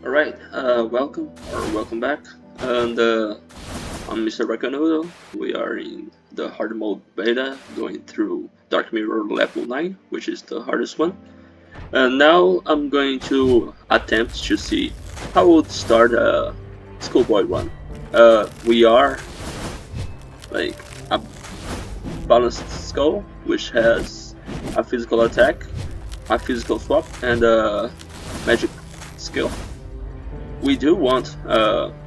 Alright, welcome back. And I'm Mr. Rakanudo. We are in the hard mode beta, going through Dark Mirror level 9, which is the hardest one. And now I'm going to attempt to see how I would start a Schoolboy run. We are like a balanced skull, which has a physical attack, a physical swap, and a magic skill. We do want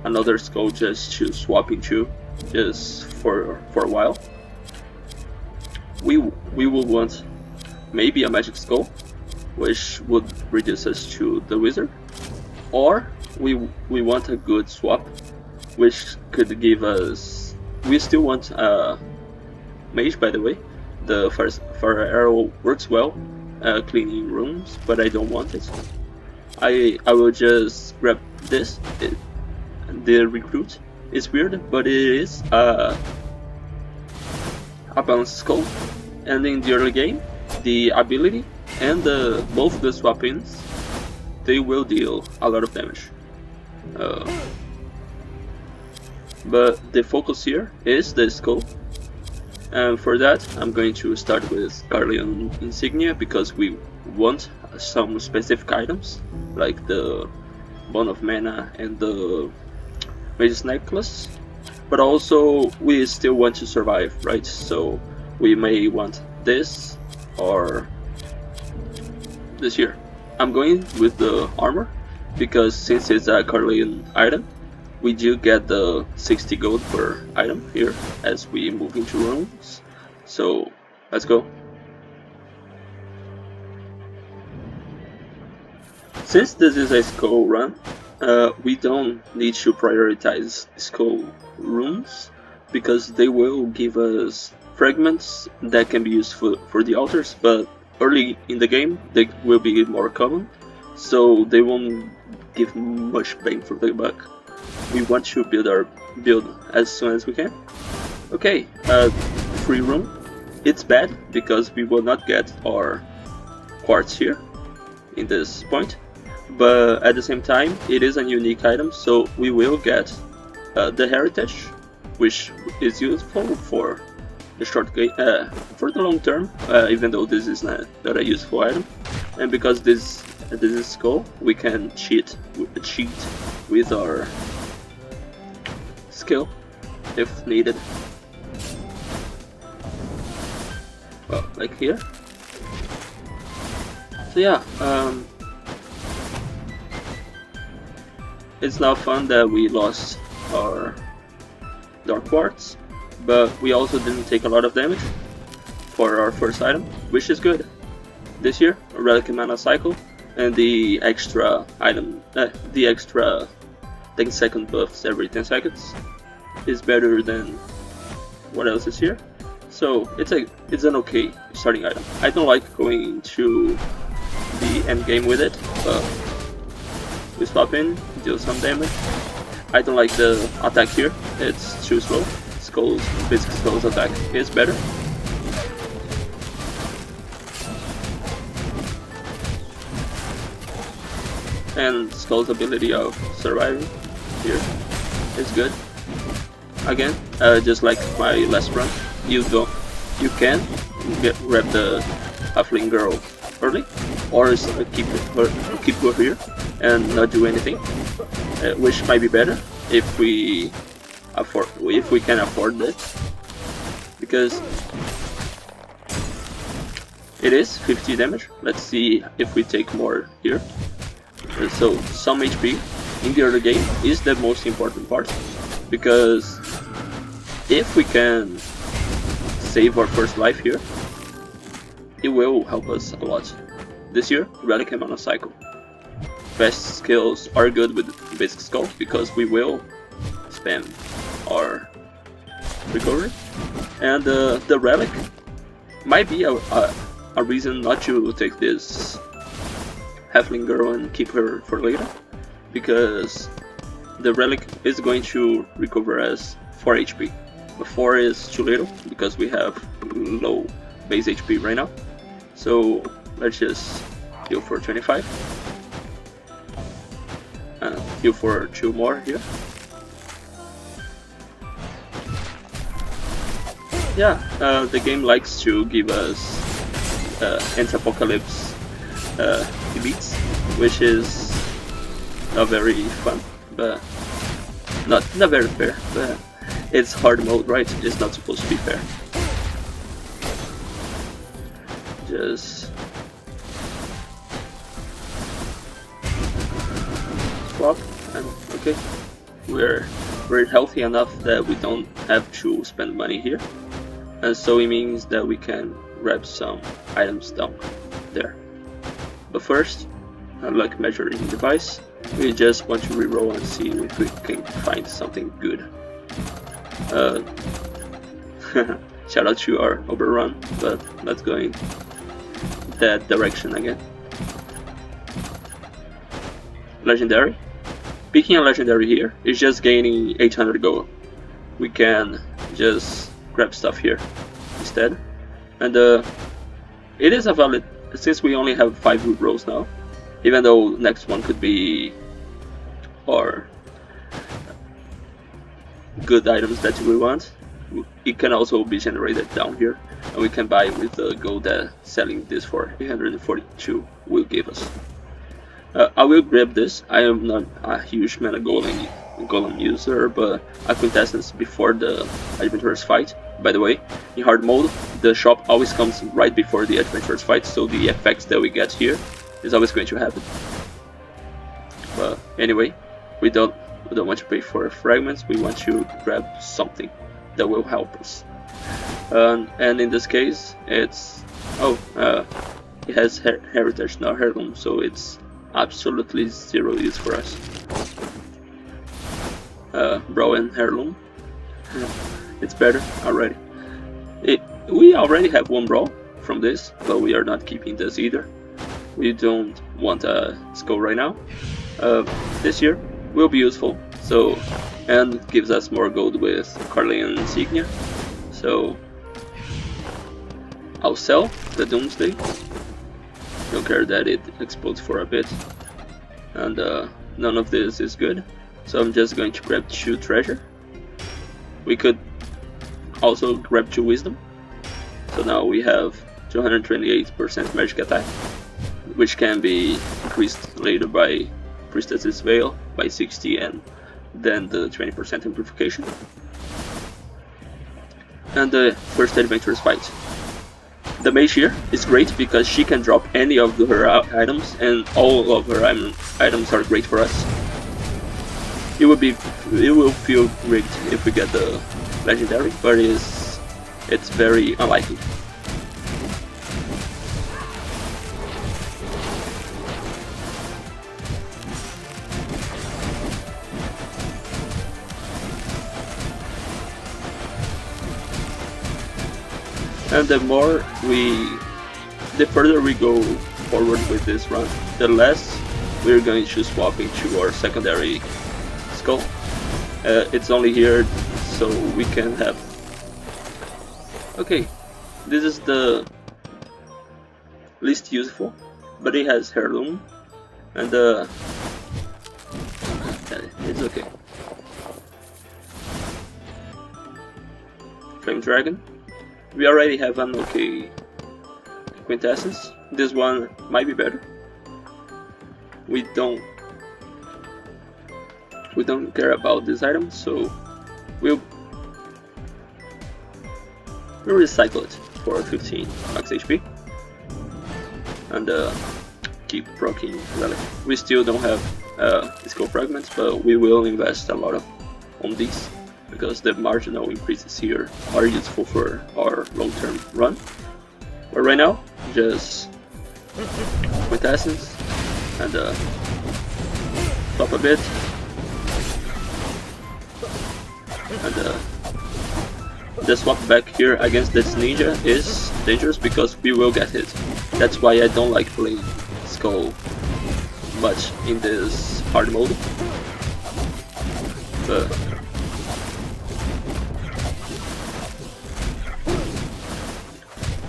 another skull just to swap into, just for a while. We will want maybe a magic skull, which would reduce us to the wizard, or we want a good swap, which could give us. We still want mage, by the way. The fire arrow works well, cleaning rooms, but I don't want it. I will just grab this. The recruit is weird, but it is a balanced skull. And in the early game, the ability and both the swap-ins, they will deal a lot of damage. But the focus here is the skull. And for that, I'm going to start with Guardian Insignia because we want some specific items like the Bone of Mana and the Mage's Necklace, but also we still want to survive, right? So we may want this or this here. I'm going with the armor because since it's a Carlian item, we do get the 60 gold per item here as we move into rooms. So let's go. Since this is a skull run, we don't need to prioritize skull rooms because they will give us fragments that can be used for the altars, but early in the game they will be more common, so they won't give much bang for the buck. We want to build our build as soon as we can. Okay, free room. It's bad because we will not get our quartz here in this point, but at the same time it is a unique item, so we will get the heritage, which is useful for the short game, for the long term, even though this is not a useful item. And because this is skull, we can cheat with our skill if needed. Well, like here. So yeah, it's now fun that we lost our dark quartz, but we also didn't take a lot of damage for our first item, which is good. This year, a relic mana cycle, and the extra item, the extra 10-second buffs every 10 seconds is better than what else is here. So it's an okay starting item. I don't like going to the end game with it, but we swap in, deal some damage. I don't like the attack here, it's too slow. Basic Skull's attack is better. And Skull's ability of surviving here is good. Again, just like my last run, you can grab the halfling girl early, or keep her here and not do anything, which might be better if we can afford it, because it is 50 damage. Let's see if we take more here. So some HP in the early game is the most important part, because if we can save our first life here, it will help us a lot. This year, Relic Mana cycle. Best skills are good with Basic Skull because we will spam our recovery, and the relic might be a reason not to take this halfling girl and keep her for later, because the relic is going to recover as 4 HP. But 4 is too little because we have low base HP right now, so let's just heal for 25. heal for 2 more here. Yeah, the game likes to give us anti-apocalypse elites, which is not very fun, but not very fair. But it's hard mode, right? It's not supposed to be fair. Just swap, and okay, we're healthy enough that we don't have to spend money here, and so it means that we can grab some items down there. But first, a luck measuring device. We just want to reroll and see if we can find something good. Shout out to our overrun, but let's go in that direction again. Legendary. Picking a legendary here is just gaining 800 gold. We can just grab stuff here instead, and it is a valid, since we only have 5 root rolls now, even though next one could be our good items that we want. It can also be generated down here, and we can buy with the gold that selling this for 842 will give us. I will grab this. I am not a huge mana golem user, but a quintessence before the adventurers fight. By the way, in hard mode, the shop always comes right before the adventurers fight, so the effects that we get here is always going to happen. But anyway, we don't want to pay for fragments. We want to grab something that will help us. And in this case, it's it has heritage, not heirloom, so it's absolutely zero use for us. Bro and heirloom, it's better already. We already have 1 brawl from this, but we are not keeping this either. We don't want a skull right now. This year will be useful, so, and gives us more gold with Carlian insignia. So I'll sell the Doomsday. Don't care that it explodes for a bit, and none of this is good, so I'm just going to grab 2 treasure. We could also grab 2 wisdom, so now we have 228% magic attack, which can be increased later by Priestess's Veil by 60 and then the 20% amplification. And the first adventurers fight. The mage here is great because she can drop any of her items, and all of her items are great for us. It will feel great if we get the legendary, but it's very unlikely. And the further we go forward with this run, the less we're going to swap into our secondary skull. It's only here so we can have... Okay, this is the least useful, but it has heirloom, and it's okay. Flame Dragon. We already have an okay quintessence. This one might be better. We don't care about this item, so we'll recycle it for 15 max HP and keep proccing relic. We still don't have skull fragments, but we will invest a lot on these, because the marginal increases here are useful for our long-term run. But right now, just quintessence and top a bit, and the swap back here against this ninja is dangerous because we will get hit. That's why I don't like playing Skull much in this hard mode. But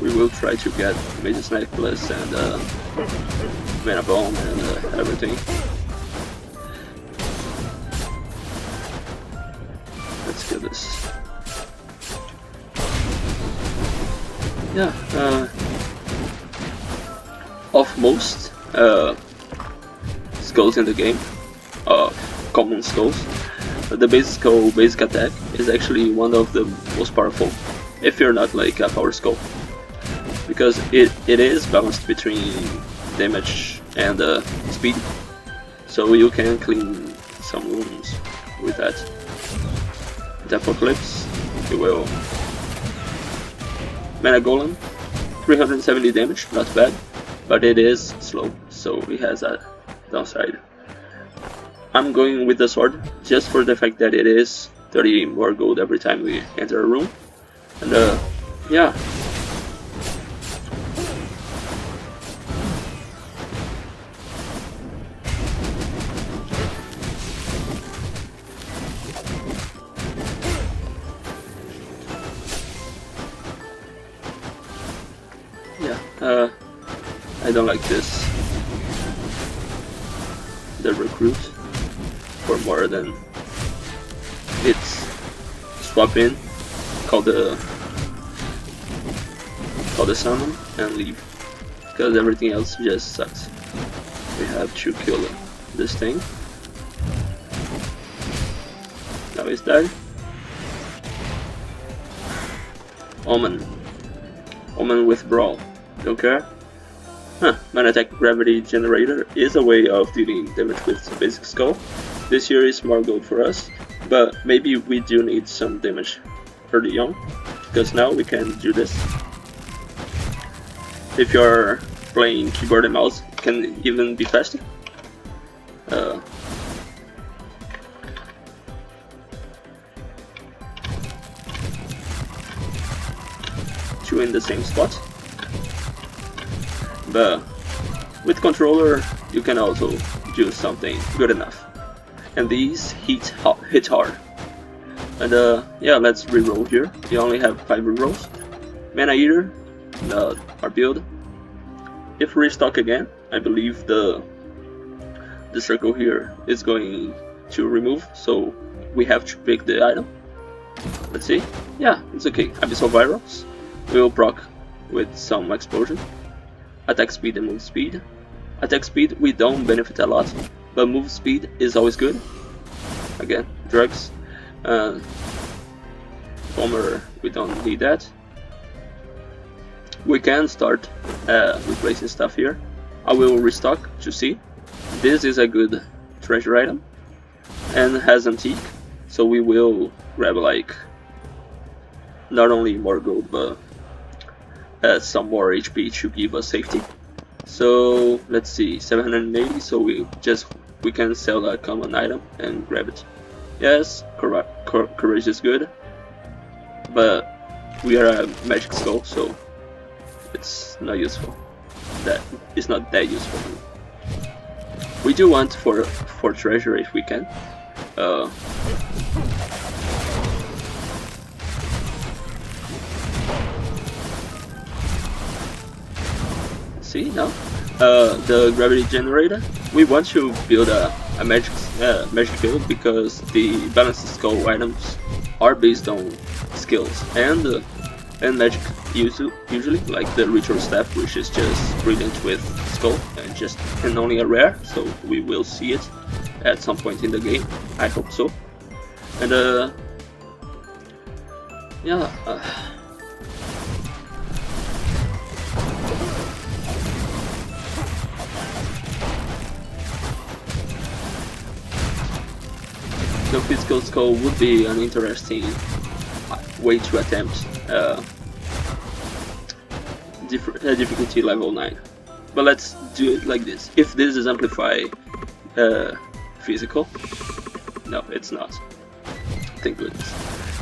we will try to get Mage's Necklace and Mana Bomb and everything. Yeah, of most skulls in the game, common skulls, the basic attack is actually one of the most powerful, if you're not like a power skull, because it is balanced between damage and speed, so you can clean some wounds with that. The Apocalypse, you will. Mana Golem, 370 damage, not bad, but it is slow, so it has a downside. I'm going with the sword just for the fact that it is 30 more gold every time we enter a room, and yeah. Yeah, I don't like this. The recruit for more than it's swap in, call the summon and leave, because everything else just sucks. We have to kill this thing. Now he's dead. Omen with Brawl. Don't care. Huh, Mana Attack Gravity Generator is a way of dealing damage with basic skull. This here is more gold for us, but maybe we do need some damage early on, because now we can do this. If you're playing keyboard and mouse, it can even be faster. Two in the same spot. But with controller, you can also do something good enough. And these hit hard. And yeah, let's reroll here. We only have 5 rerolls. Mana Eater, our build. If we restock again, I believe the circle here is going to remove, so we have to pick the item. Let's see. Yeah, it's okay. Abyssal Virals. We will proc with some explosion. Attack speed and move speed. Attack speed we don't benefit a lot, but move speed is always good. Again, drugs. Bomber, we don't need that. We can start replacing stuff here. I will restock to see. This is a good treasure item and has antique, so we will grab like not only more gold but some more HP to give us safety. So let's see, 780. So we can sell a common item and grab it. Yes, courage is good, but we are a magic skull, so it's not useful. That is not that useful. We do want for treasure if we can. See now, the gravity generator. We want to build a magic build because the balanced skull items are based on skills and magic usually, like the ritual staff, which is just brilliant with skull and only a rare. So we will see it at some point in the game. I hope so. And yeah. The physical skull would be an interesting way to attempt difficulty level 9. But let's do it like this. If this is amplify physical, no, it's not. Thank goodness.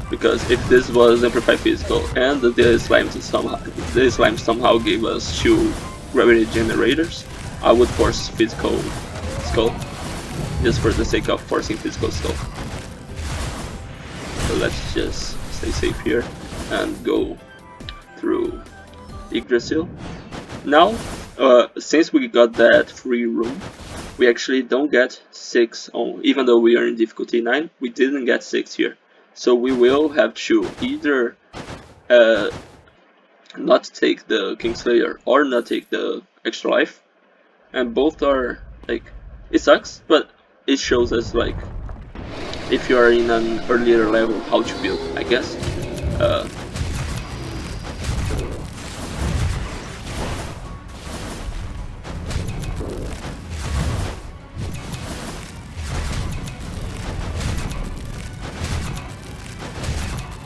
Because if this was amplify physical and the slime somehow gave us 2 gravity generators, I would force physical skull just for the sake of forcing physical skull. So let's just stay safe here and go through Yggdrasil. Now, since we got that free room, we actually don't get 6 on, even though we are in difficulty 9, we didn't get 6 here. So we will have to either not take the Kingslayer or not take the extra life, and both are like, it sucks, but it shows us like if you are in an earlier level how to build, I guess.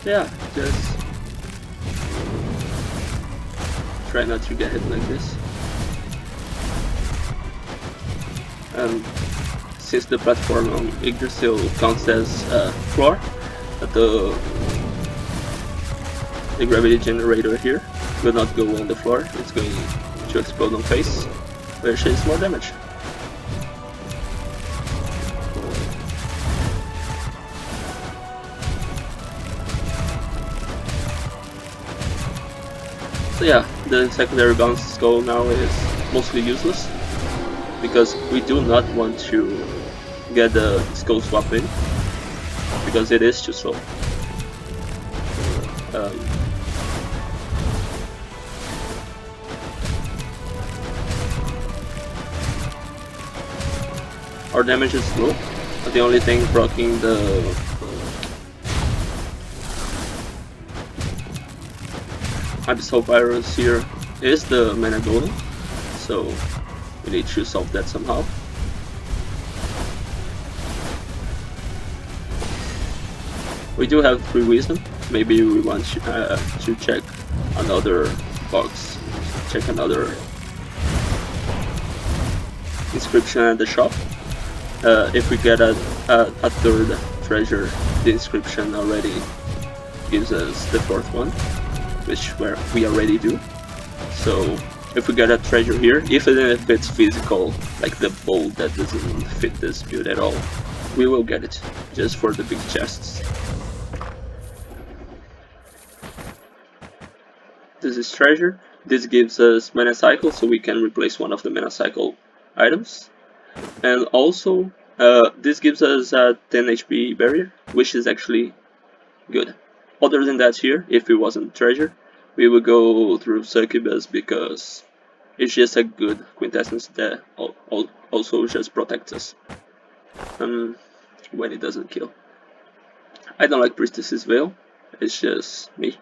Yeah, just try not to get hit like this. Since the platform on Yggdrasil counts as floor, the gravity generator here will not go on the floor, it's going to explode on face, which is more damage. So yeah, the secondary bounce skull now is mostly useless, because we do not want to get the skull swap in, because it is too slow. Our damage is low, but the only thing blocking the Abyssal Virus here is the Mana Golem, so we need to solve that somehow. We do have 3 wisdom, maybe we want to check another box, check another inscription at the shop. If we get a 3rd treasure, the inscription already gives us the 4th one, which we already do. So if we get a treasure here, even if it's physical, like the bowl that doesn't fit this build at all, we will get it, just for the big chests. This is treasure. This gives us mana cycle, so we can replace one of the mana cycle items. And also, this gives us a 10 HP barrier, which is actually good. Other than that here, if it wasn't treasure, we would go through Succubus, because it's just a good quintessence that also just protects us when it doesn't kill. I don't like Priestess's Veil, it's just me.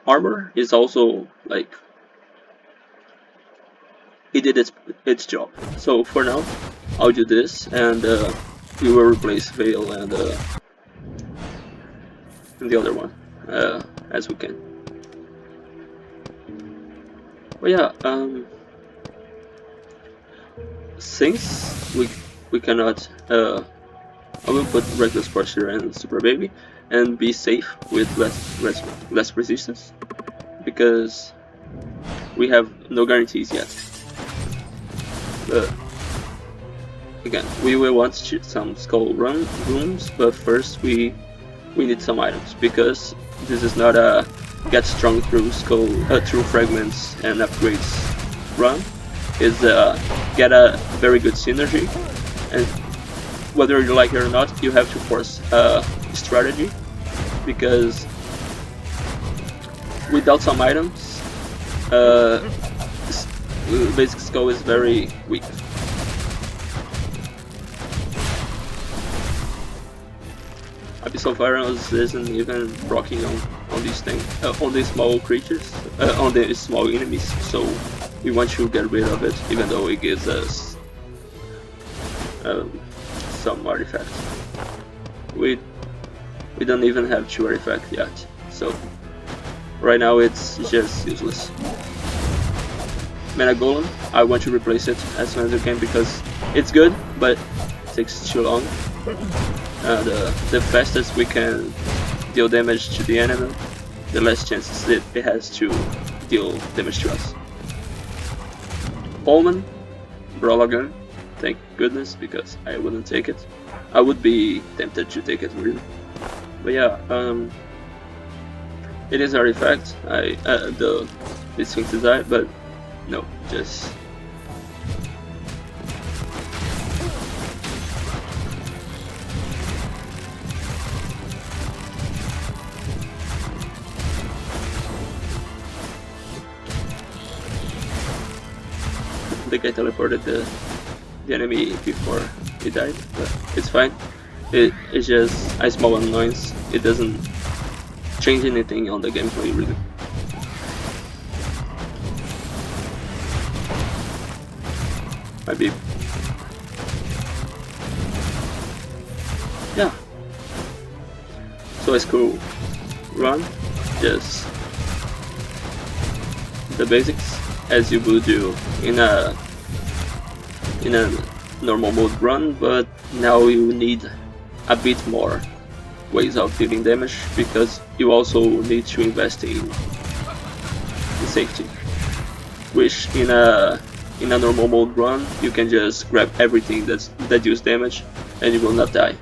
Armor is also like, it did its job. So for now, I'll do this, and we will replace Veil and the other one as we can. But yeah, since we cannot, I will put Reckless Pressure and Super Baby and be safe with less resistance, because we have no guarantees yet. But again, we will want some skull rooms, but first we need some items, because this is not a get strong through through fragments and upgrades run. It's get a very good synergy, and whether you like it or not, you have to force strategy, because without some items, basic skull is very weak. Abyssal Virus isn't even rocking on these things, on these small creatures, on the small enemies, so we want to get rid of it, even though it gives us some artifacts. We don't even have 2 artifacts yet, so right now it's just useless. Mana Golem, I want to replace it as soon as I can, because it's good, but it takes too long. The fastest we can deal damage to the enemy, the less chances it has to deal damage to us. Omen, Brawler Gun, thank goodness, because I wouldn't take it. I would be tempted to take it really. But yeah, it is an artifact, the Sphinx's Eye, but no, just the guy teleported the enemy before he died, but it's fine. It's just a small annoyance. It doesn't change anything on the gameplay really. Maybe. Yeah. So it's cool. Run, just the basics as you would do in a normal mode run, but now you need a bit more ways of dealing damage because you also need to invest in safety, which in a normal mode run you can just grab everything that deals damage and you will not die.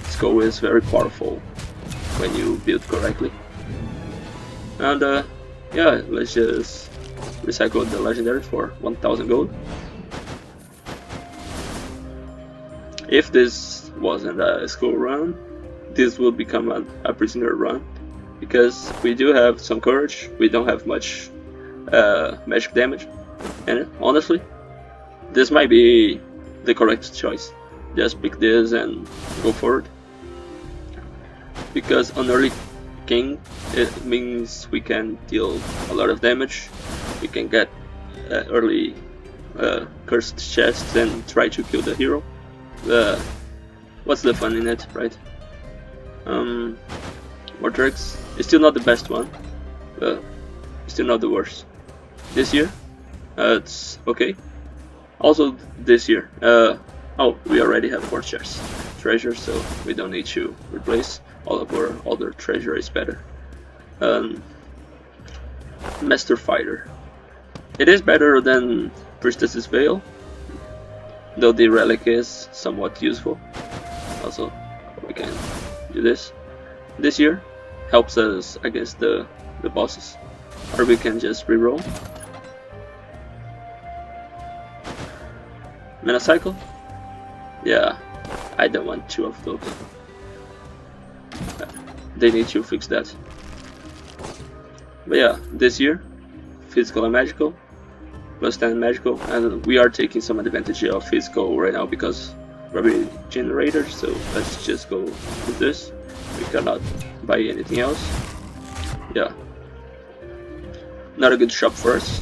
Skull is very powerful when you build correctly. And yeah, let's just recycle the legendary for 1000 gold. If this wasn't a Skull run, this will become a prisoner run, because we do have some courage, we don't have much magic damage, and honestly, this might be the correct choice. Just pick this and go forward. Because on early king, it means we can deal a lot of damage, we can get early cursed chests and try to kill the hero. What's the fun in it, right? Mortrix is still not the best one, but still not the worst. This year, it's okay. Also this year, oh, we already have 4 chests treasures, so we don't need to replace. All of our other treasure is better. Master Fighter. It is better than Priestess's Veil, though the relic is somewhat useful. Also, we can do this. This year helps us against the bosses, or we can just reroll. Mana cycle? Yeah, I don't want 2 of those. They need to fix that. But yeah, this year, physical and magical, plus 10 magical, and we are taking some advantage of physical right now because we're generators, so let's just go with this. We cannot buy anything else. Yeah. Not a good shop for us.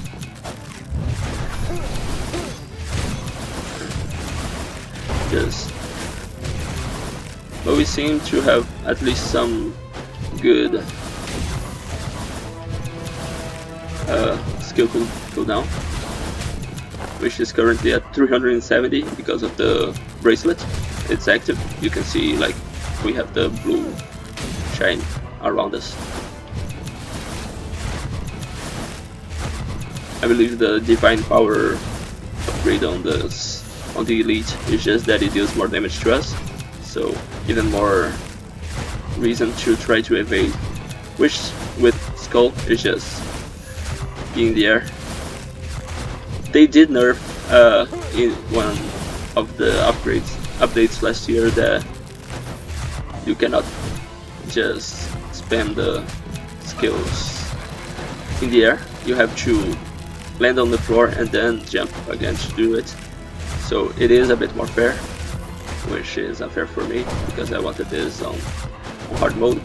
Just, but we seem to have at least some good skill cooldown, which is currently at 370 because of the bracelet. It's active. You can see like we have the blue shine around us. I believe the divine power upgrade on the elite is just that it deals more damage to us, so even more reason to try to evade, which with Skull is just be in the air. They did nerf in one of the updates last year that you cannot just spam the skills in the air. You have to land on the floor and then jump again to do it. So it is a bit more fair, which is unfair for me because I wanted this on hard mode.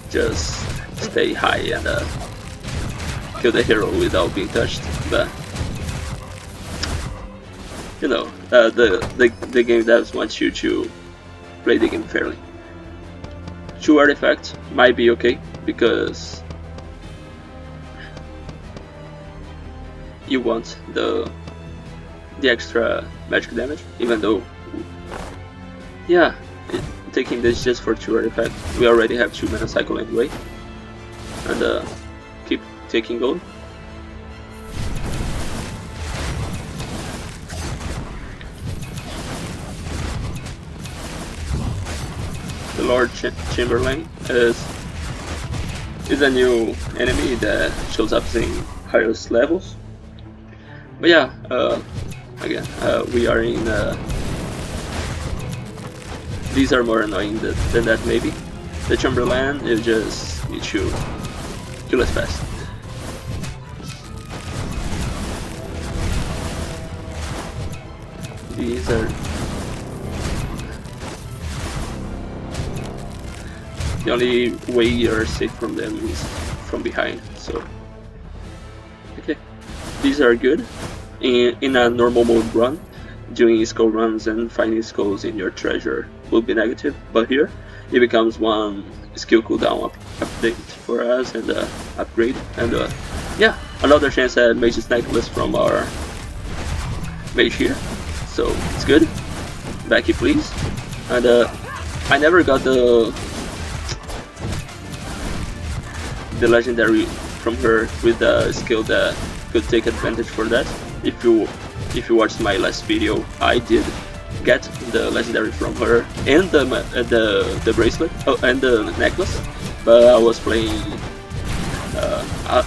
Just stay high and kill the hero without being touched. But you know, the game devs want you to play the game fairly. 2 artifacts might be okay because you want the extra magic damage, even though, yeah, taking this just for 2 artifacts, we already have 2 mana cycle anyway, and keep taking gold. The Lord Chamberlain is a new enemy that shows up in highest levels. But yeah, again, we are in. These are more annoying than that maybe. The Chamberlain, you just need to kill it fast. These are the only way you're safe from them is from behind. So okay, these are good. In a normal mode run, doing skull runs and finding skulls in your treasure will be negative, but here it becomes one skill cooldown update for us and upgrade, and yeah, another chance at Mage's Necklace from our mage here, so it's good. Becky, please. And I never got the legendary from her with a skill that could take advantage for that. If you watched my last video, I did get the legendary from her and the bracelet, and the necklace, but I was playing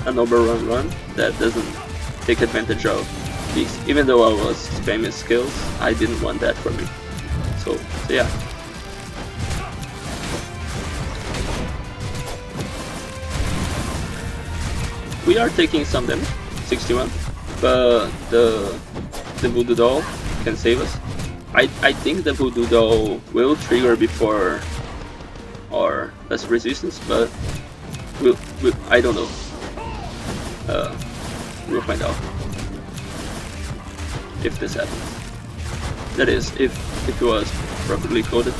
an overrun that doesn't take advantage of these. Even though I was spamming skills, I didn't want that for me. So yeah. We are taking some damage, 61, but the voodoo doll can save us. I think the voodoo doll will trigger before our less resistance, but I don't know. We'll find out if this happens. That is, if it was properly coded.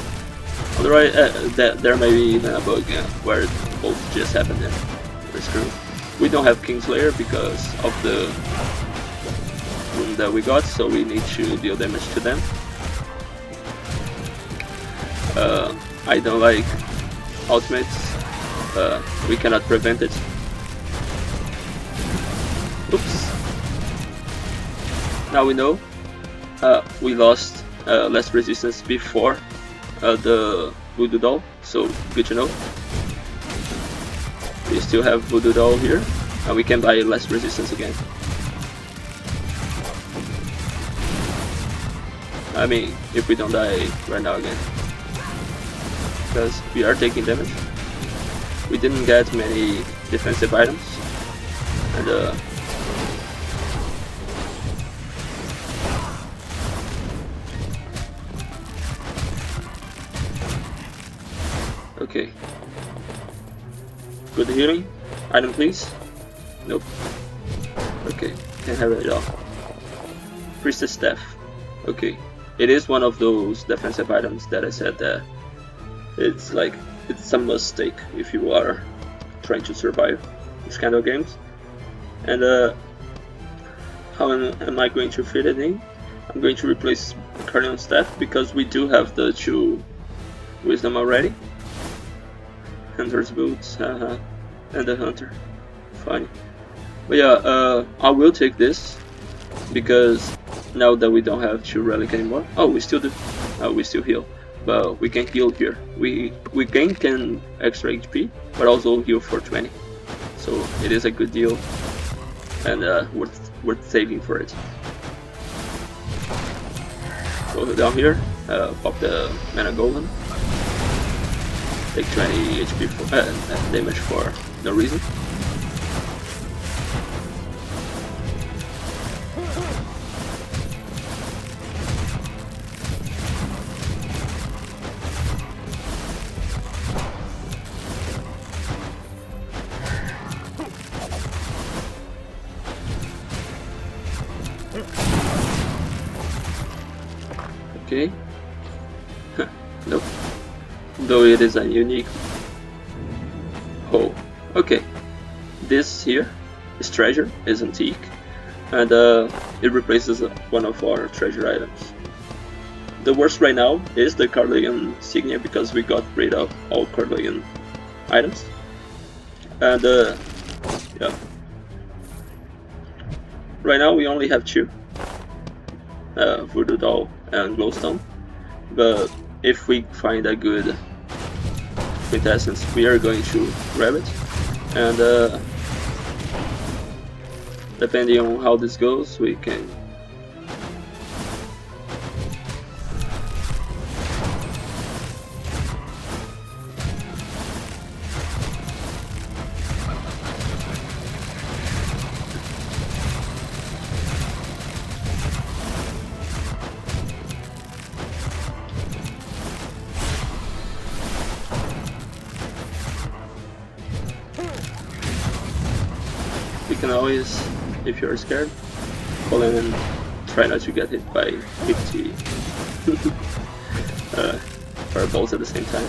Otherwise, there may be even a bug where both just happened and we're screwed. We don't have Kingslayer because of the room that we got, so we need to deal damage to them. I don't like ultimates. We cannot prevent it. Oops. Now we know. We lost less resistance before the voodoo doll, so good to know. We still have voodoo doll here, and we can buy less resistance again. I mean, if we don't die right now again, because we are taking damage. We didn't get many defensive items, and okay. Good healing. Item please. Nope. Okay, can't have it all. Priestess Staff. Okay. It is one of those defensive items that I said that it's like, it's a mistake if you are trying to survive these kind of games. And how am I going to fit it in? I'm going to replace Carnion Staff because we do have the 2 Wisdom already. Hunter's Boots, and the Hunter. Fine. But yeah, I will take this because now that we don't have 2 Relic anymore. Oh, we still do. We still heal. But we can heal here. We gain 10 extra HP, but also heal for 20. So it is a good deal, and worth saving for it. Go down here, pop the Mana Golem. Take 20 HP for damage for no reason. Okay. Nope. Though it is a unique hole. Okay. This here, this treasure, is antique, and it replaces one of our treasure items. The worst right now is the Carleon Insignia because we got rid of all Carleon items. And yeah. Right now we only have 2. Voodoo Doll and Glowstone, but if we find a good quintessence, we are going to grab it, and depending on how this goes, we can can always, if you're scared, call in and try not to get hit by 50 fireballs at the same time.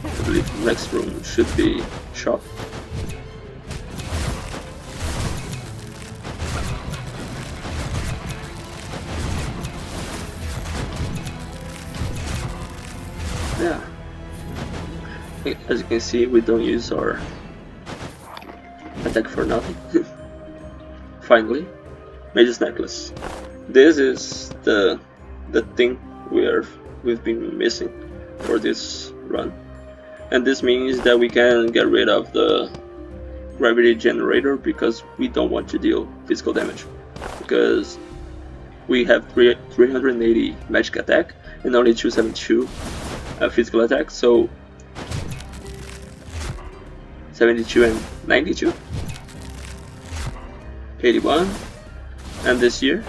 I believe the next room should be shop. Yeah. As you can see, we don't use our attack for nothing. Finally, Mage's Necklace. This is the thing we've been missing for this run, and this means that we can get rid of the gravity generator because we don't want to deal physical damage, because we have 380 magic attack and only 272 physical attack, so 72 and 92, 81, and this year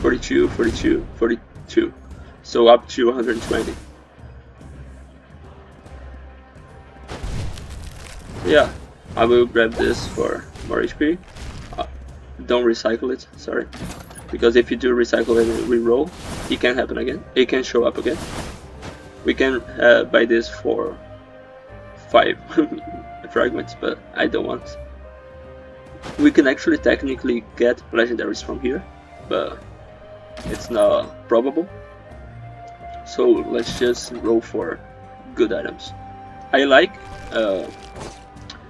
42, 42, 42, so up to 120. Yeah, I will grab this for more HP. Don't recycle it, sorry, because if you do recycle it and reroll, it can happen again. It can show up again. We can buy this for 5 fragments, but I don't want. We can actually technically get legendaries from here, but it's not probable. So let's just roll for good items. I like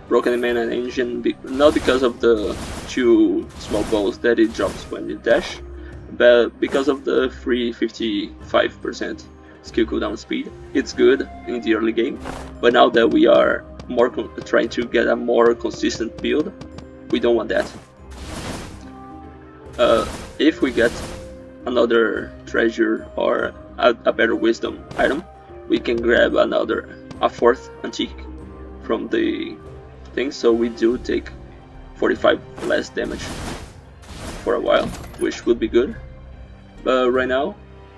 Broken Man and Engine, not because of the 2 small balls that it drops when you dash, but because of the free 55% skill cooldown speed. It's good in the early game, but now that we are more trying to get a more consistent build, we don't want that. If we get another treasure or a better wisdom item, we can grab a 4th antique from the thing, so we do take 45 less damage for a while, which would be good. But right now,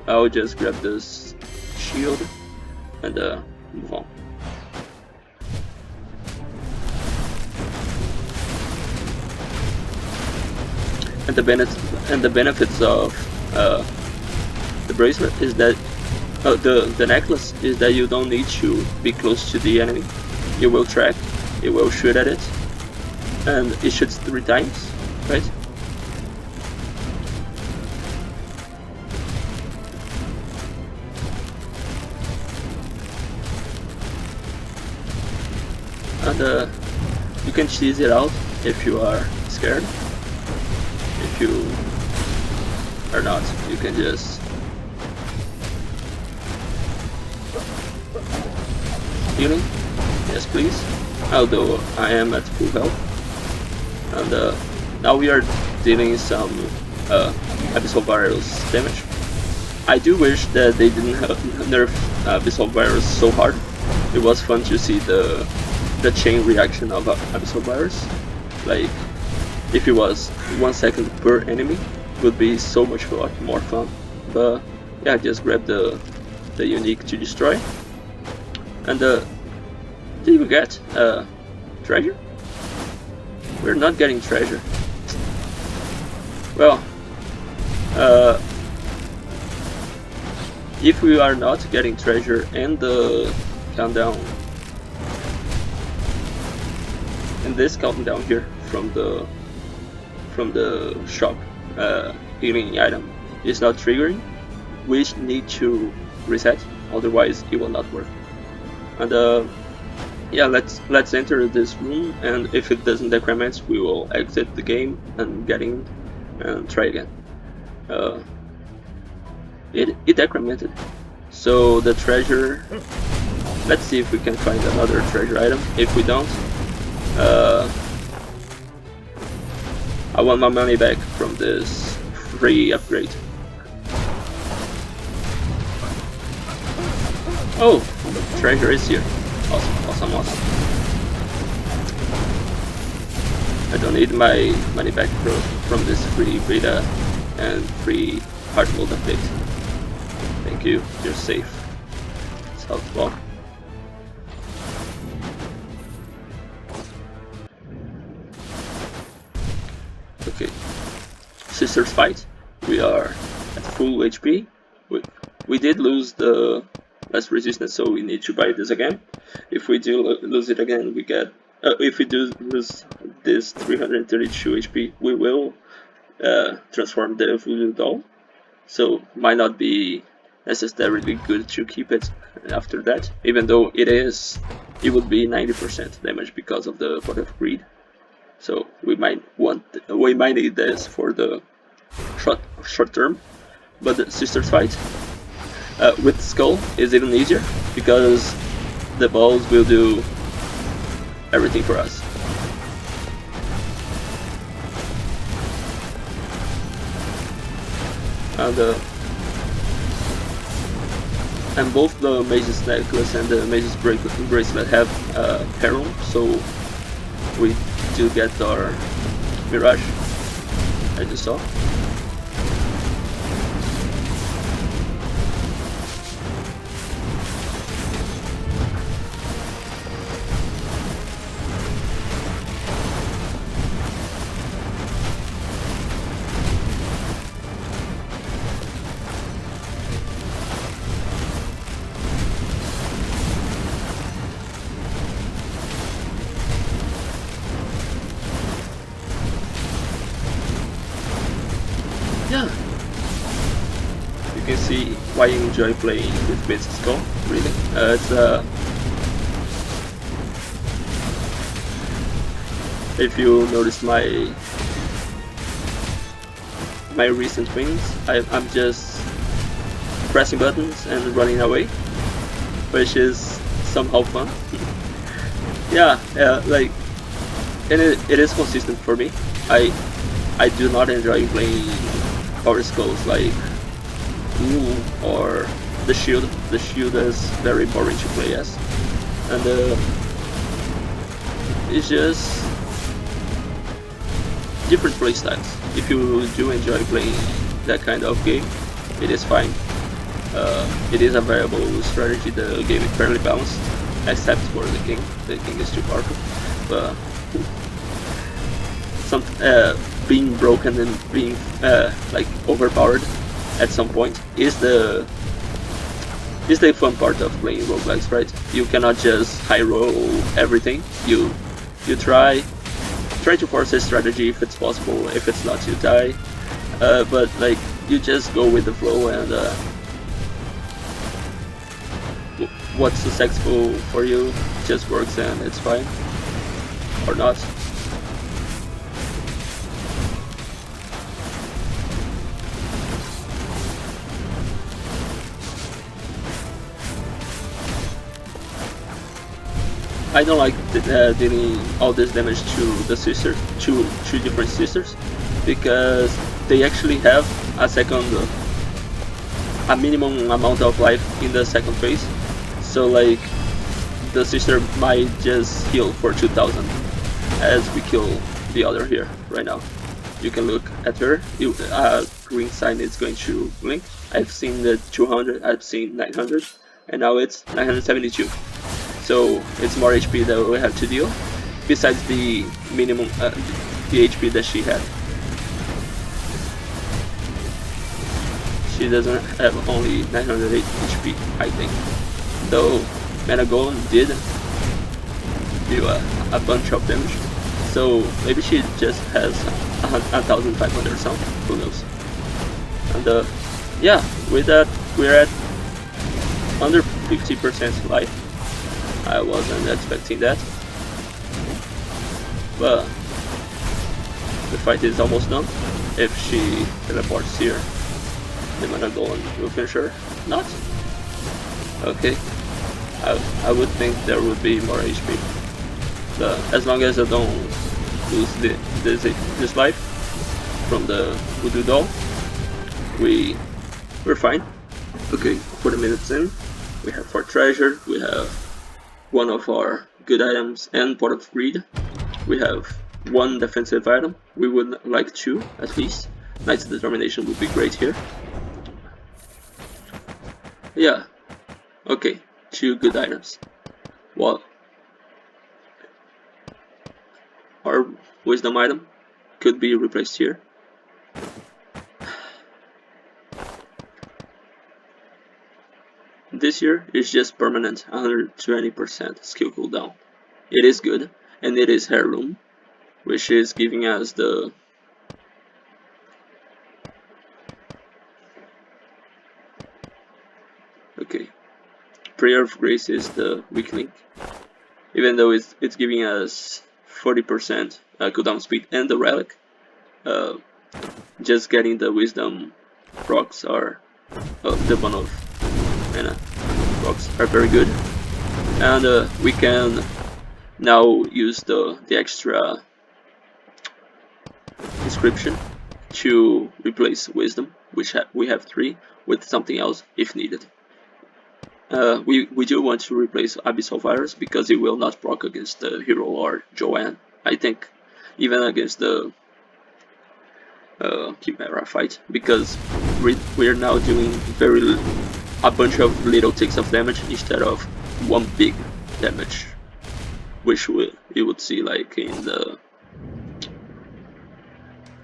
I'll just grab this shield and move on. And the benefits of the bracelet is that the necklace is that you don't need to be close to the enemy. You will track, it will shoot at it, and it shoots 3 times, right? And you can cheese it out if you are scared. If you are not, you can just healing. Yes, please. Although I am at full health, and now we are dealing some Abyssal Virus damage. I do wish that they didn't nerf Abyssal Virus so hard. It was fun to see the chain reaction of Abyssal Virus. Like, if it was 1 second per enemy, it would be so much more fun. But yeah, just grab the unique to destroy. And did we get treasure? We're not getting treasure. Well, if we are not getting treasure and the countdown, and this countdown here from the shop healing item is not triggering, we need to reset, otherwise it will not work. And yeah, let's enter this room, and if it doesn't decrement, we will exit the game and get in and try again. It decremented, so the treasure, let's see if we can find another treasure item. If we don't, I want my money back from this free upgrade. Oh, treasure is here. Awesome. I don't need my money back from this free beta and free hard mode update. Thank you, you're safe. Southwalk. Okay, Sisters fight. We are at full HP. We did lose the last resistance, so we need to buy this again. If we do lose it again, we get. If we do lose this 332 HP, we will transform the voodoo doll. So might not be necessarily good to keep it after that, even though it would be 90% damage because of the Pot of Greed. So we might need this for the short term. But the Sisters fight with Skull is even easier because the balls will do everything for us. And both the Mage's necklace and the Mage's bracelet have peril, so we do get our Mirage, as you saw. Yeah, you can see why you enjoy playing with Basic Skull, really. If you notice my recent wins, I'm just pressing buttons and running away, which is somehow fun. Yeah, like, and it is consistent for me. I do not enjoy playing power skulls like Blue or the Shield. The Shield is very boring to play as, and it's just different playstyles. If you do enjoy playing that kind of game, it is fine. It is a viable strategy. The game is fairly balanced, except for the king. The king is too powerful, but being broken and being like overpowered at some point is the fun part of playing roguelikes, right? You cannot just high roll everything. You try to force a strategy if it's possible. If it's not, you die. But like, you just go with the flow, and what's successful for you just works, and it's fine, or not. I don't like dealing all this damage to the sisters, two different sisters, because they actually have a minimum amount of life in the second phase. So like, the sister might just heal for 2000 as we kill the other here right now. You can look at her. Green sign is going to blink. I've seen the 200, I've seen 900, and now it's 972. So it's more HP that we have to deal, besides the minimum, the HP that she had. She doesn't have only 908 HP, I think. Though Mana Golem did do a bunch of damage, so maybe she just has 1500 or something, who knows. And yeah, with that we're at under 50% life. I wasn't expecting that, but the fight is almost done. If she teleports here, the Mana Golem will finish her. Not? Okay. I would think there would be more HP, but as long as I don't lose this life from the voodoo doll, we're fine. Okay, 40 minutes in, we have 4 treasure, we have one of our good items and Pot of Greed. We have 1 defensive item. We would like 2 at least. Knight's Determination would be great here. Yeah, okay, 2 good items. Well, our wisdom item could be replaced here. This here is just permanent 120% skill cooldown. It is good, and it is heirloom, which is giving us the okay. Prayer of Grace is the weak link, even though it's giving us 40% cooldown speed and the relic. Just getting the wisdom rocks are the one of mana rocks are very good, and we can now use the extra inscription to replace wisdom, which we have 3, with something else if needed. We do want to replace Abyssal Virus because it will not proc against the hero or Joanne. I think even against the Chimera fight, because we're now doing a bunch of little ticks of damage instead of one big damage, which you would see like in the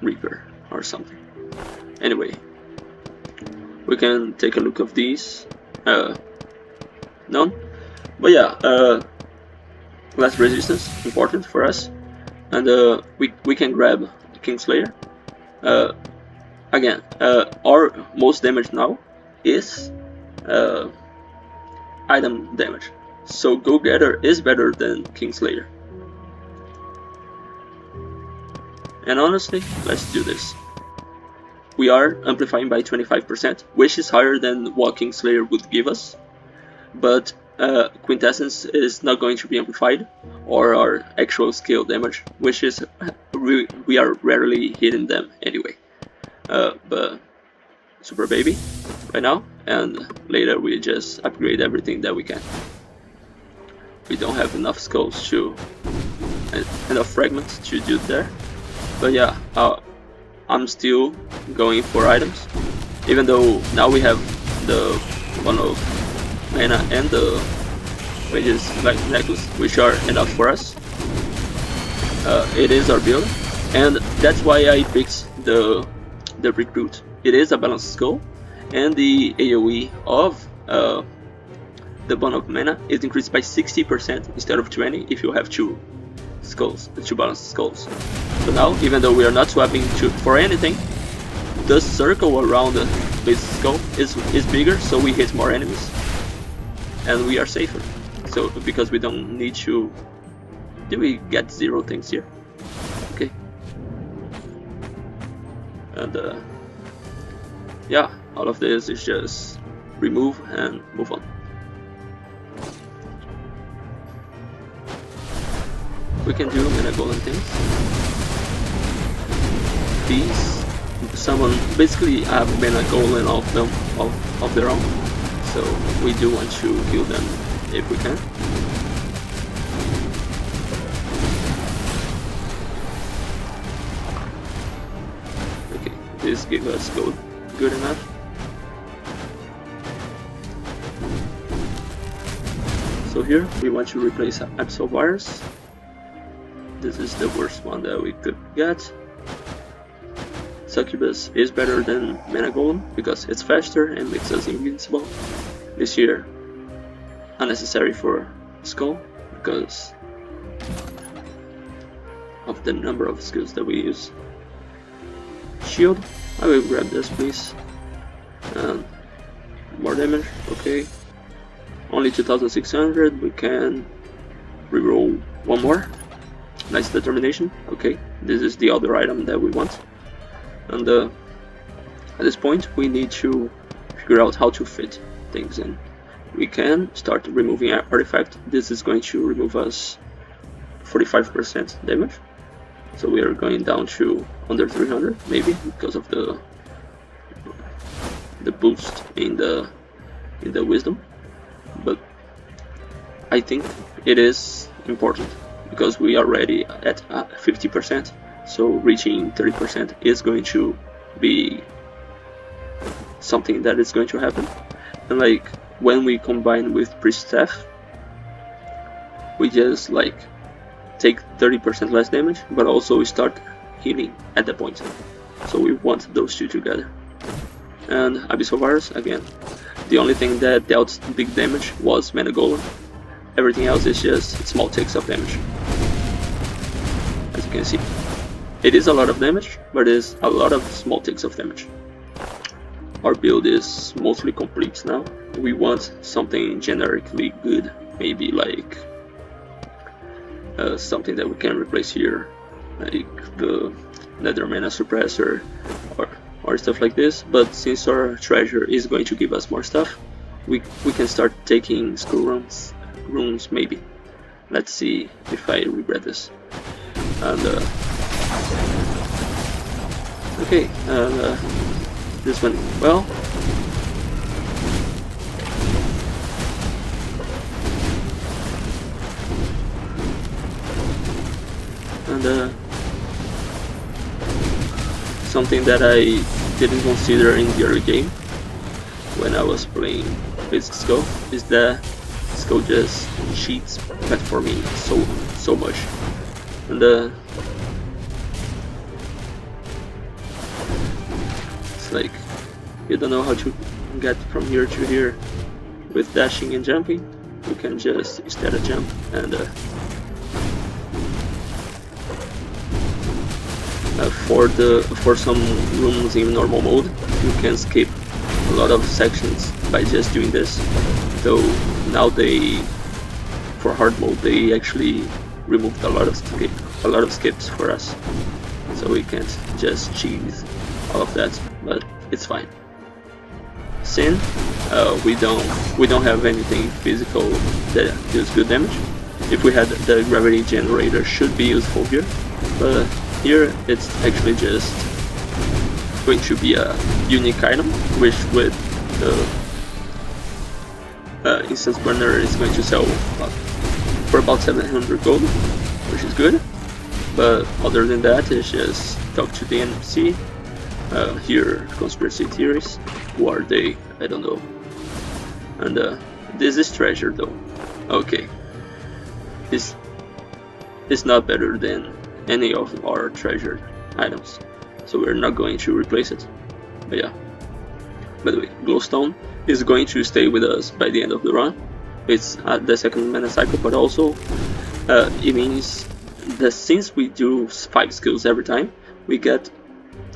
Reaper or something. Anyway, we can take a look of these. None, but yeah, less resistance important for us, and we can grab Kingslayer. Again, our most damage now is item damage, so Go-Getter is better than Kingslayer. And honestly, let's do this. We are amplifying by 25%, which is higher than what Kingslayer would give us, but Quintessence is not going to be amplified, or our actual scale damage, which is we are rarely hitting them anyway. But Super Baby right now, and later we just upgrade everything that we can. We don't have enough skulls enough fragments to do there, but yeah, I'm still going for items, even though now we have the one of mana and the Wages necklace, which are enough for us. It is our build, and that's why I picked the recruit. It is a balanced skull, and the AoE of the bond of mana is increased by 60% instead of 20 if you have two balanced skulls. So now, even though we are not swapping for anything, the circle around the base skull is bigger, so we hit more enemies, and we are safer. So because we don't need to. Did we get 0 things here? Okay. And yeah, all of this is just remove and move on. We can do mana golem things. These summon basically have mana golem of their own, so we do want to kill them if we can. Okay, this gives us gold good enough. So here we want to replace Abyssal Virus. This is the worst one that we could get. Succubus is better than Mana Golem because it's faster and makes us invincible. This here unnecessary for Skull because of the number of skills that we use. Shield, I will grab this please. And more damage, okay. Only 2600, we can reroll one more. Nice determination, okay. This is the other item that we want. And at this point we need to figure out how to fit things in. We can start removing our artifact. This is going to remove us 45% damage. So we are going down to under 300 maybe because of the boost in the wisdom. But I think it is important because we are already at 50%. So reaching 30% is going to be something that is going to happen. And like when we combine with Priest Staff, we just like take 30% less damage, but also we start healing at that point. So we want those two together. And Abyssal Virus again. The only thing that dealt big damage was Mana Golem. Everything else is just small ticks of damage. As you can see. It is a lot of damage, but it is a lot of small ticks of damage. Our build is mostly complete now. We want something generically good. Maybe like something that we can replace here. Like the Nether Mana Suppressor or stuff like this, but since our treasure is going to give us more stuff, we can start taking Skull rooms maybe. Let's see if I regret this. And okay, this one, well, and something that I didn't consider in the early game when I was playing Basic Skull is that Skull just cheats platforming so much, and it's like you don't know how to get from here to here with dashing and jumping. You can just instead of jump and for some rooms in normal mode, you can skip a lot of sections by just doing this. Though now for hard mode, they actually removed a lot of skips for us, so we can't just cheese all of that. But it's fine. Sin, we don't have anything physical that deals good damage. If we had the gravity generator, should be useful here, but here it's actually just going to be a unique item, which with the instance burner is going to sell for about 700 gold, which is good. But other than that, it's just talk to the NPC, hear conspiracy theories. Who are they? I don't know. And this is treasure though. Okay, this is not better than any of our treasured items, so we're not going to replace it. But yeah, by the way, glowstone is going to stay with us by the end of the run. It's the second mana cycle, but also it means that since we do 5 skills every time, we get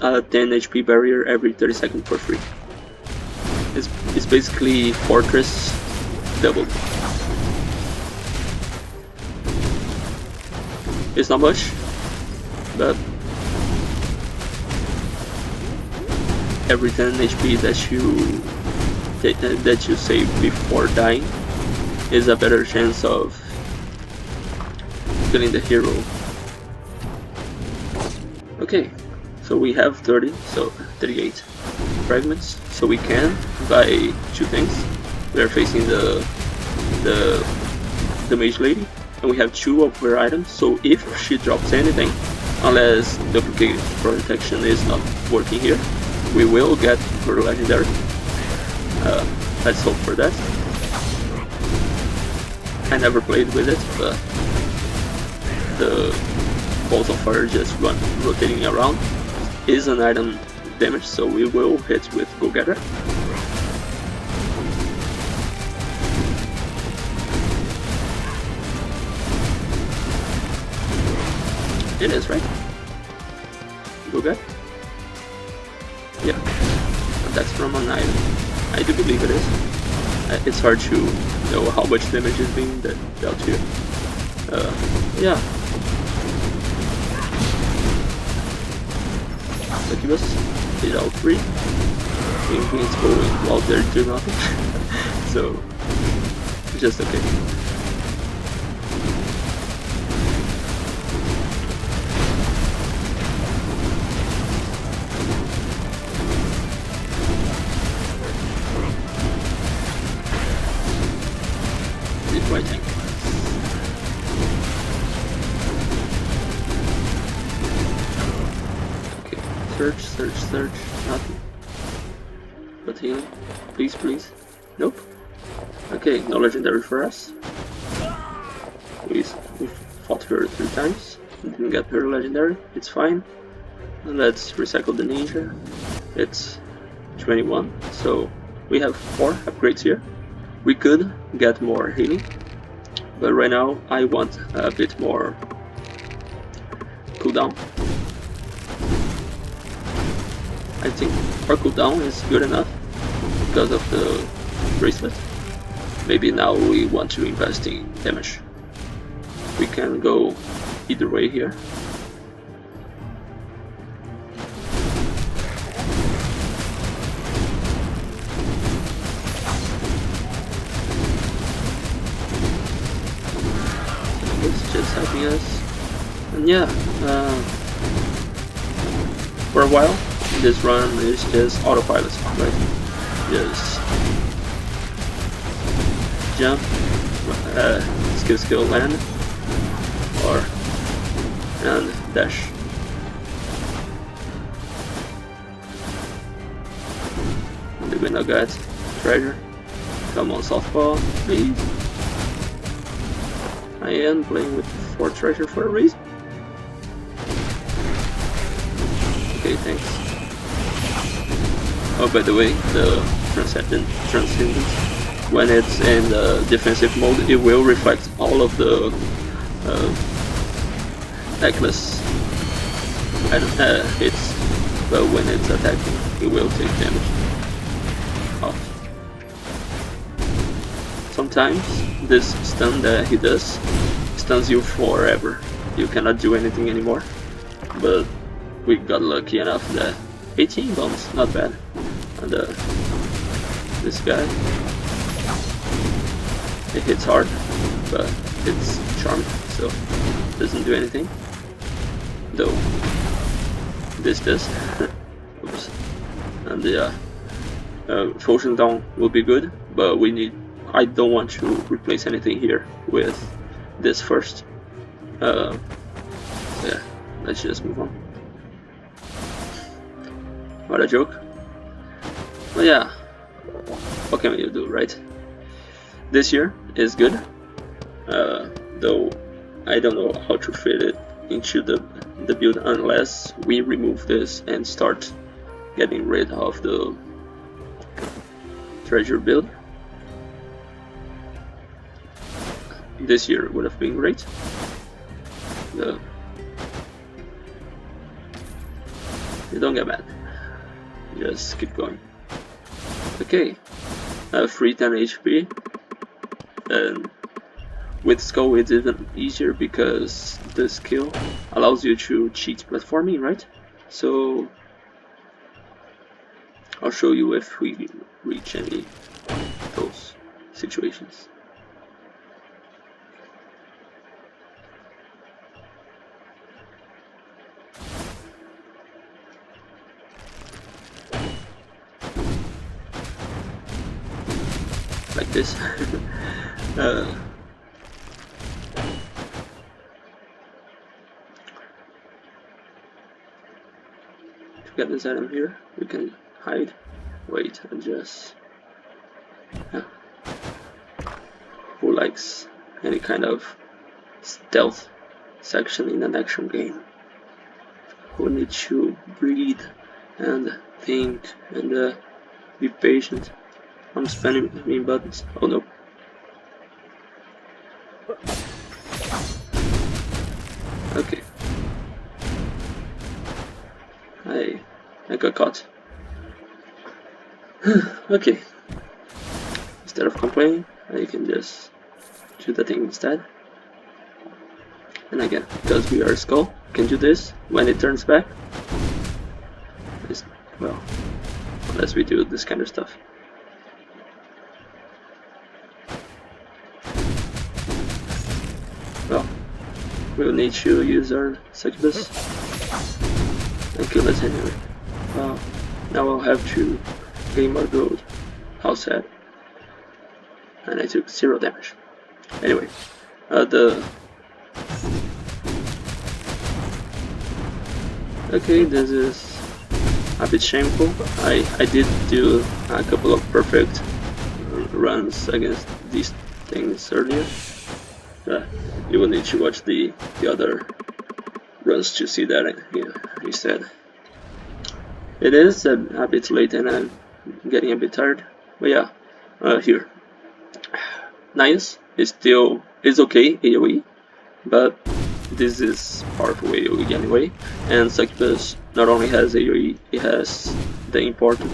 a 10 HP barrier every 30 seconds for free. It's basically Fortress doubled. It's not much, but every 10 HP that you save before dying is a better chance of killing the hero. Okay, so we have 38 fragments, so we can buy 2 things. We are facing the mage lady, and we have 2 of her items, so if she drops anything, unless duplicate protection is not working here, we will get her legendary. Let's hope for that. I never played with it, but the balls of fire just rotating around is an item damage, so we will hit with Go Getter. It is, right? Go Get? Yeah, that's from an item. I do believe it is. It's hard to know how much damage is being dealt here. Yeah. Succubus did all 3. Invincible while they're doing nothing. So, just okay. Search, nothing. But healing, please. Nope. Okay, no legendary for us. We fought her 3 times, didn't get her legendary, it's fine. Let's recycle the ninja. It's 21, so we have 4 upgrades here. We could get more healing, but right now I want a bit more cooldown. I think our cooldown is good enough because of the bracelet. Maybe now we want to invest in damage. We can go either way here. It's just helping us. And yeah, for a while this run is just autopilot, right? Just jump, skill, land, and dash. And we now got treasure. Come on, softball, please. I am playing with 4 treasure for a reason. Okay, thanks. Oh, by the way, the transcendence, when it's in the defensive mode, it will reflect all of the necklace hits, but when it's attacking, it will take damage off. Sometimes this stun that he does stuns you forever. You cannot do anything anymore, but we got lucky enough that 18 bombs, not bad. And this guy, it hits hard, but it's charmed, so it doesn't do anything. Though this does. Oops. And yeah, Potion down will be good, but we need. I don't want to replace anything here with this first. Yeah, let's just move on. What a joke. But yeah, what can you do, right? This year is good, though I don't know how to fit it into the build unless we remove this and start getting rid of the treasure build. This year would have been great. You don't get mad. Just keep going. Okay, free 10 HP, and with Skull it's even easier because the skill allows you to cheat platforming, right? So I'll show you if we reach any of those situations. Like this. To get this item here, we can hide, wait, and just. Who likes any kind of stealth section in an action game? Who needs to breathe and think and be patient? I'm spamming buttons. Oh no. Okay. I got caught. Okay. Instead of complaining, I can just do the thing instead. And again, because we are a skull, we can do this when it turns back. Well, unless we do this kind of stuff. Well, we'll need to use our succubus and kill it anyway. Now I'll have to gain more gold. How sad. And I took 0 damage. Anyway, okay, this is a bit shameful. I did do a couple of perfect runs against these things earlier. You will need to watch the other runs to see that here instead. It is a bit late and I'm getting a bit tired, but yeah, here. Nice, it's okay AoE, but this is powerful AoE anyway, and Succubus not only has AoE, it has the important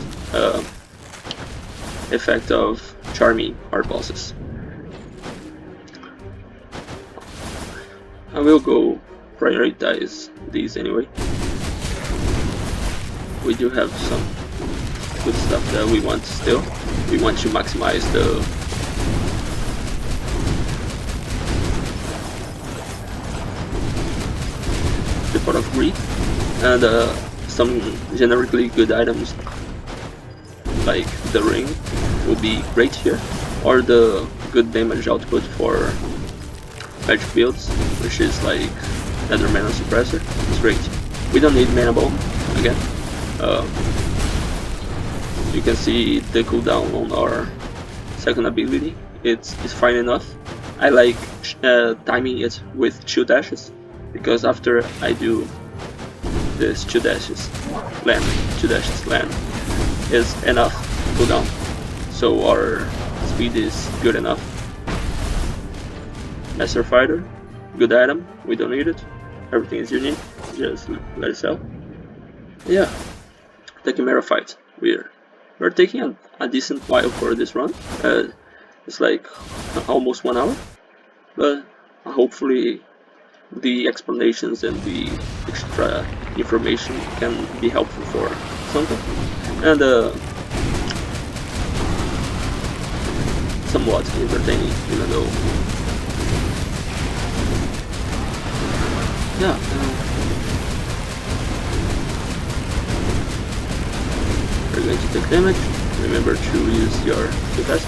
effect of charming hard bosses. I will go prioritize these anyway. We do have some good stuff that we want still. We want to maximize the Pot of Greed, and some generically good items like the ring will be great here, or the good damage output for magic builds, which is like Nether Mana Suppressor. It's great. We don't need Mana Bomb again. You can see the cooldown on our second ability. It's fine enough. I like timing it with 2 dashes, because after I do this 2 dashes land is enough cooldown, so our speed is good enough. Master Fighter, good item, we don't need it, everything is unique, just let it sell. Yeah, the Chimera fight, we're taking a decent while for this run. It's like almost 1 hour, but hopefully the explanations and the extra information can be helpful for something, and somewhat entertaining, even though yeah. We're going to take damage. Remember to use your defense,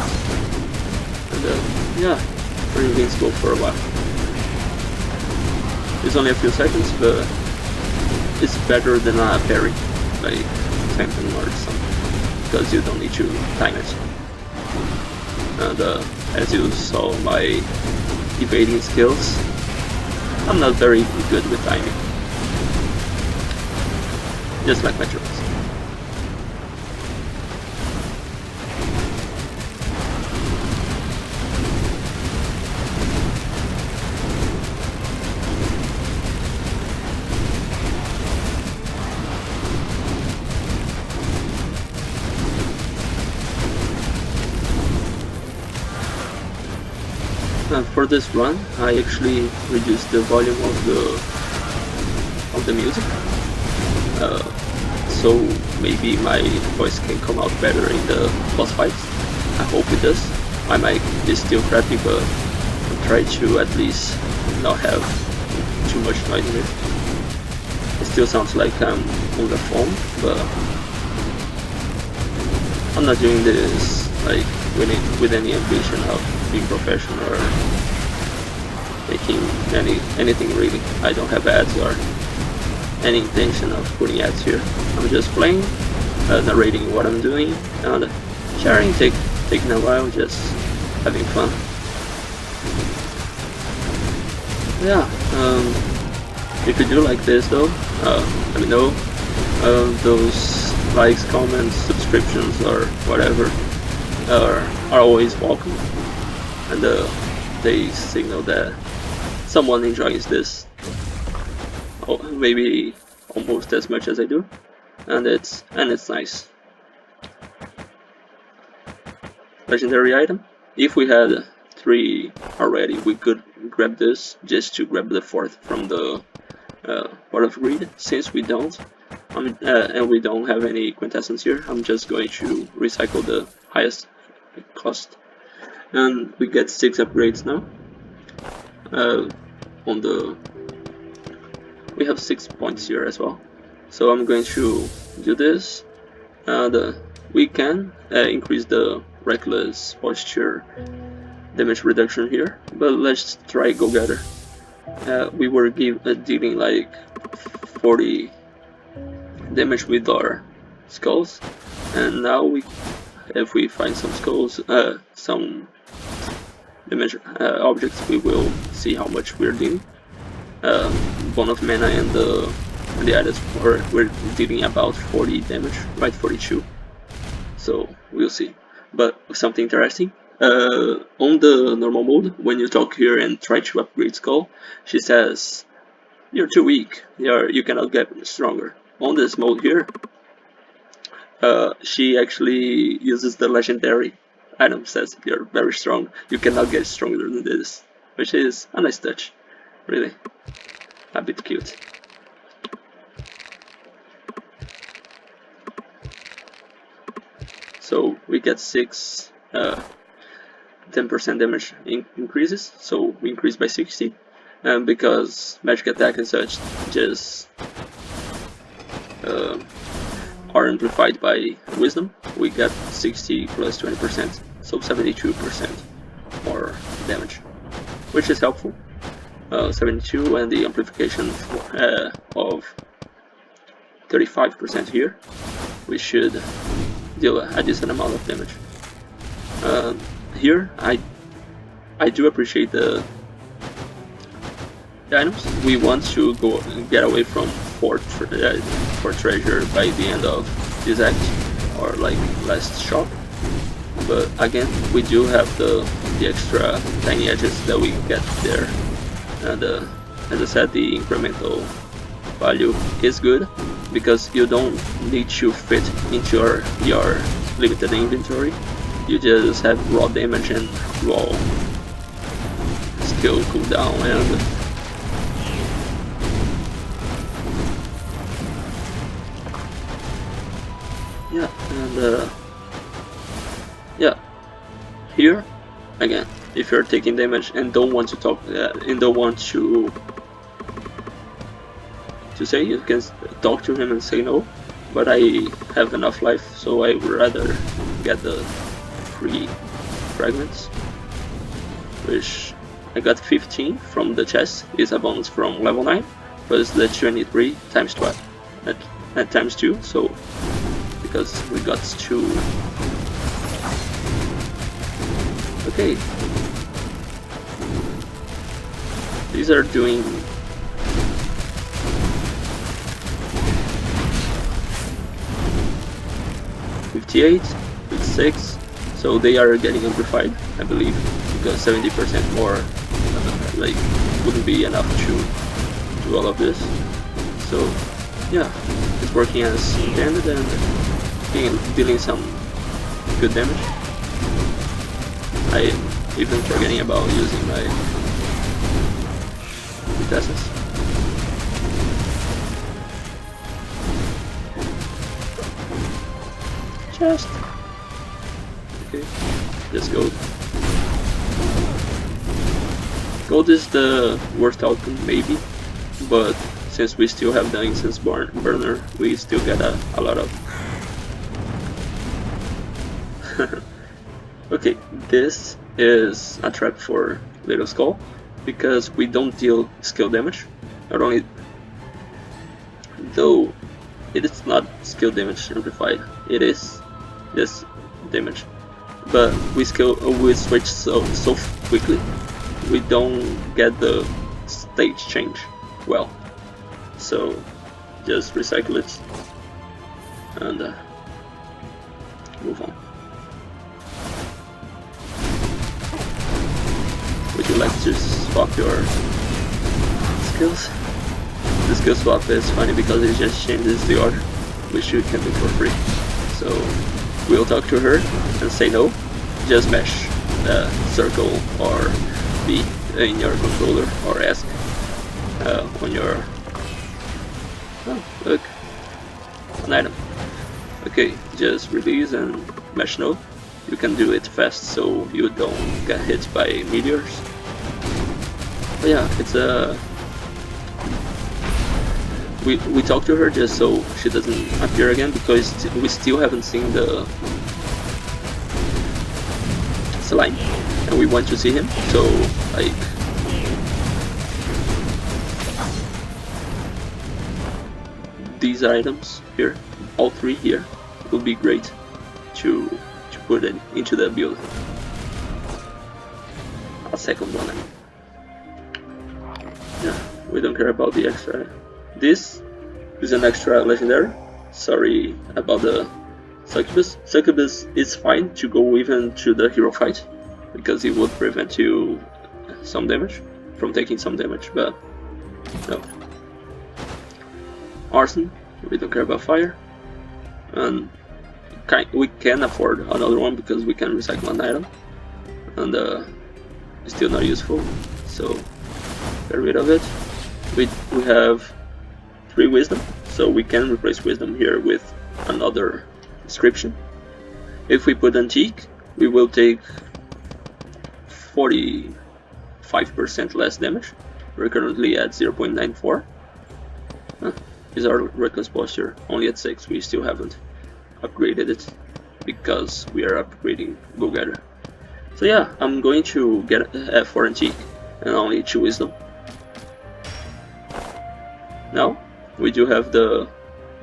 and yeah, we're invincible for a while. It's only a few seconds, but it's better than a parry, like Phantom or something, because you don't need to time it. And as you saw my evading skills, I'm not very good with timing, just like my tricks. For this run, I actually reduced the volume of the music, so maybe my voice can come out better in the boss fights. I hope it does. My mic is still crappy, but I'll try to at least not have too much noise in it. It still sounds like I'm on the phone, but I'm not doing this like with any ambition of being professional or making anything really. I don't have ads or any intention of putting ads here. I'm just playing, narrating what I'm doing, and sharing, taking a while, just having fun. Yeah, if you do like this though, let me know. Those likes, comments, subscriptions, or whatever are always welcome, and they signal that someone enjoys this, maybe almost as much as I do, and it's nice. Legendary item. If we had 3 already, we could grab this just to grab the 4th from the Pot of Greed. Since we don't, and we don't have any quintessence here, I'm just going to recycle the highest cost, and we get 6 upgrades now. We have 6 points here as well, so I'm going to do this, and we can increase the reckless posture damage reduction here, but let's try Go Getter. We were dealing like 40 damage with our skulls, and now if we find some skulls, some damage objects, we will see how much we're dealing. Bone of Mana and the others were dealing about 40 damage, right? 42. So we'll see. But something interesting. On the normal mode, when you talk here and try to upgrade Skull, she says, "You're too weak. You cannot get stronger." On this mode here, she actually uses the legendary item. Says, "You're very strong. You cannot get stronger than this," which is a nice touch. Really, a bit cute. So we get 10% damage increases, so we increase by 60, and because magic attack and such just are amplified by wisdom, we get 60 plus 20%, so 72% more damage, which is helpful. 72 and the amplification of 35% here, we should deal a decent amount of damage. Here, I do appreciate the items. We want to get away from Fort Treasure by the end of this act, or like last shop. But again, we do have the extra tiny edges that we get there, and as I said, the incremental value is good because you don't need to fit into your limited inventory. You just have raw damage and raw skill cooldown, and yeah, and yeah. Here, again, if you're taking damage and don't want to talk, and don't want to say, you can talk to him and say no. But I have enough life, so I would rather get the free fragments, which I got 15 from the chest. Is a bonus from level 9, plus the 23 times 12 at times 2. So because we got 2. Okay, these are doing 58 with 6, so they are getting amplified, I believe, because 70% more like wouldn't be enough to do all of this. So yeah, it's working as intended and dealing some good damage. I am even forgetting about using my essence. Chest. Okay, just gold. Gold is the worst outcome, maybe, but since we still have the incense burner, we still get a lot of. Okay, this is a trap for Little Skull, because we don't deal skill damage. Not only, though it is not skill damage amplified, it is this damage, but we switch so quickly, we don't get the stage change well. So just recycle it and move on. Would you like to swap your skills? The skill swap is funny because it just changes the order, which you can do for free. So we'll talk to her and say no. Just mash circle or B in your controller, or ask on your. Oh, look, an item. Okay, just release and mash no. You can do it fast so you don't get hit by meteors. But yeah, it's a. We talk to her just so she doesn't appear again, because we still haven't seen the slime and we want to see him. So like, these items here, all three here, will be great to put it into the build. A second one. Yeah. We don't care about the extra. This is an extra legendary. Sorry about the Succubus. Succubus is fine to go even to the hero fight, because it would prevent you some damage, from taking some damage, but no. Arson, we don't care about fire. And we can afford another one because we can recycle an item. And it's still not useful, so get rid of it. We have 3 wisdom, so we can replace wisdom here with another description. If we put antique, we will take 45% less damage. We're currently at 0.94. Is our reckless posture only at 6? We still haven't upgraded it because we are upgrading Go Getter. So yeah, I'm going to get F4 antique and only 2 wisdom. Now we do have the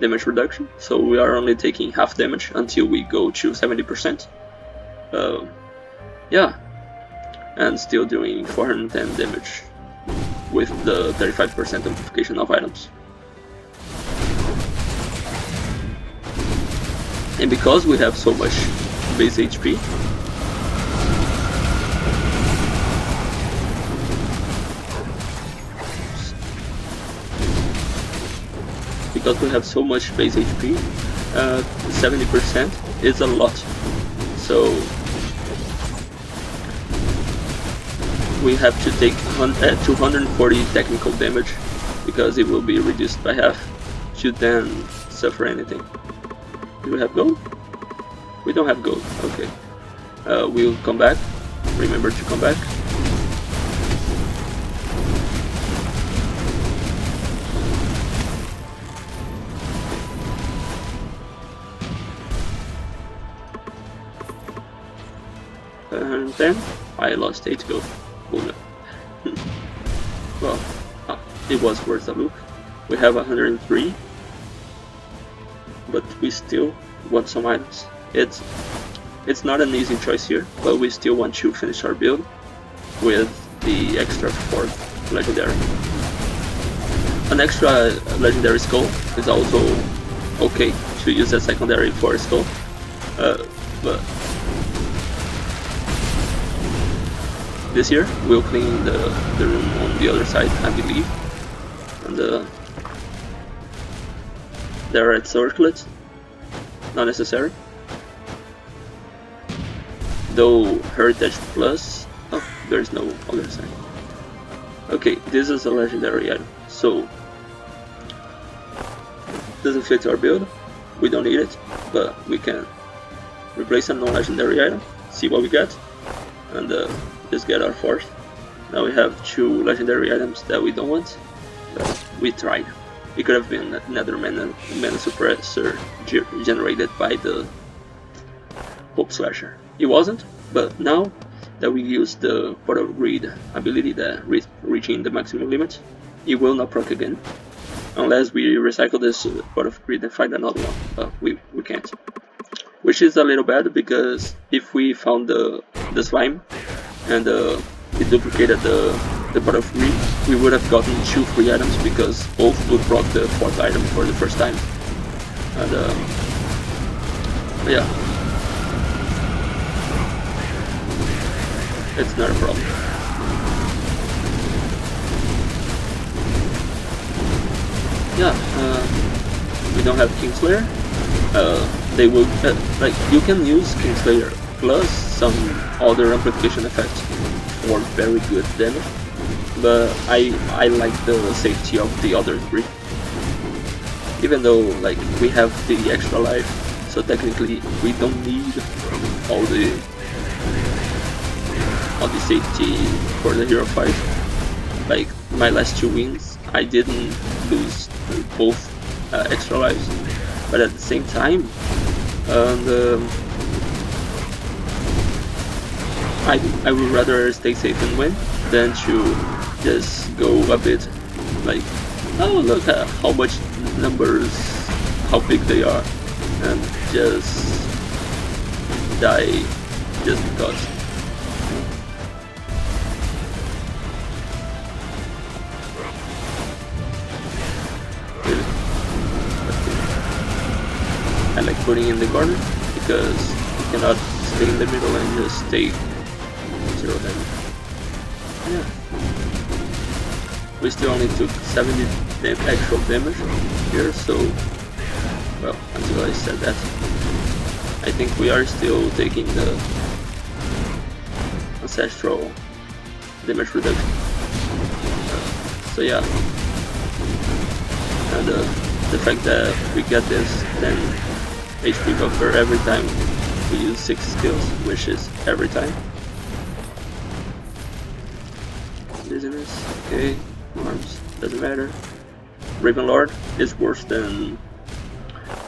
damage reduction, so we are only taking half damage until we go to 70%. Yeah, and still doing 410 damage with the 35% amplification of items. And because we have so much base HP, base HP, 70% is a lot. So we have to take 240 technical damage, because it will be reduced by half, to then suffer anything. Do we have gold? We don't have gold. Okay. We'll come back. Remember to come back. And then I lost 8 gold. Oh no. Well, it was worth a look. We have 103. But we still want some items. It's not an easy choice here, but we still want to finish our build with the extra 4th legendary. An extra legendary skull is also okay to use as secondary for a skull, but this year we'll clean the room on the other side, I believe, and there are circlets, not necessary. Though Heritage Plus, oh, there's no other side. Okay, this is a legendary item, so doesn't fit our build. We don't need it, but we can replace a non-legendary item, see what we get, and just get our 4th. Now we have 2 legendary items that we don't want, but we tried. It could have been another mana suppressor generated by the Hope Slasher. It wasn't, but now that we use the Pot of Greed ability that reaching the maximum limit, it will not proc again. Unless we recycle this Pot of Greed and find another one. But we can't. Which is a little bad, because if we found the slime and it duplicated the Pot of Greed, we would have gotten 2 free items, because both would proc the 4th item for the first time. And yeah, it's not a problem. Yeah, we don't have Kingslayer. They will like, you can use Kingslayer plus some other amplification effects for very good damage, but I like the safety of the other 3. Even though like we have the extra life, so technically we don't need all the safety for the hero fight. Like my last 2 wins, I didn't lose both extra lives, but at the same time, I would rather stay safe and win than to just go a bit like, oh look at how much numbers, how big they are, and just die just because. putting in the corner because you cannot stay in the middle and just take 0 damage. Yeah. We still only took 70 actual damage here, so well, until I said that, I think we are still taking the ancestral damage reduction. So yeah, and the fact that we get this 10 HP buffer every time we use 6 skills, which is every time. Dizziness, okay, arms, doesn't matter. Raven Lord is worse than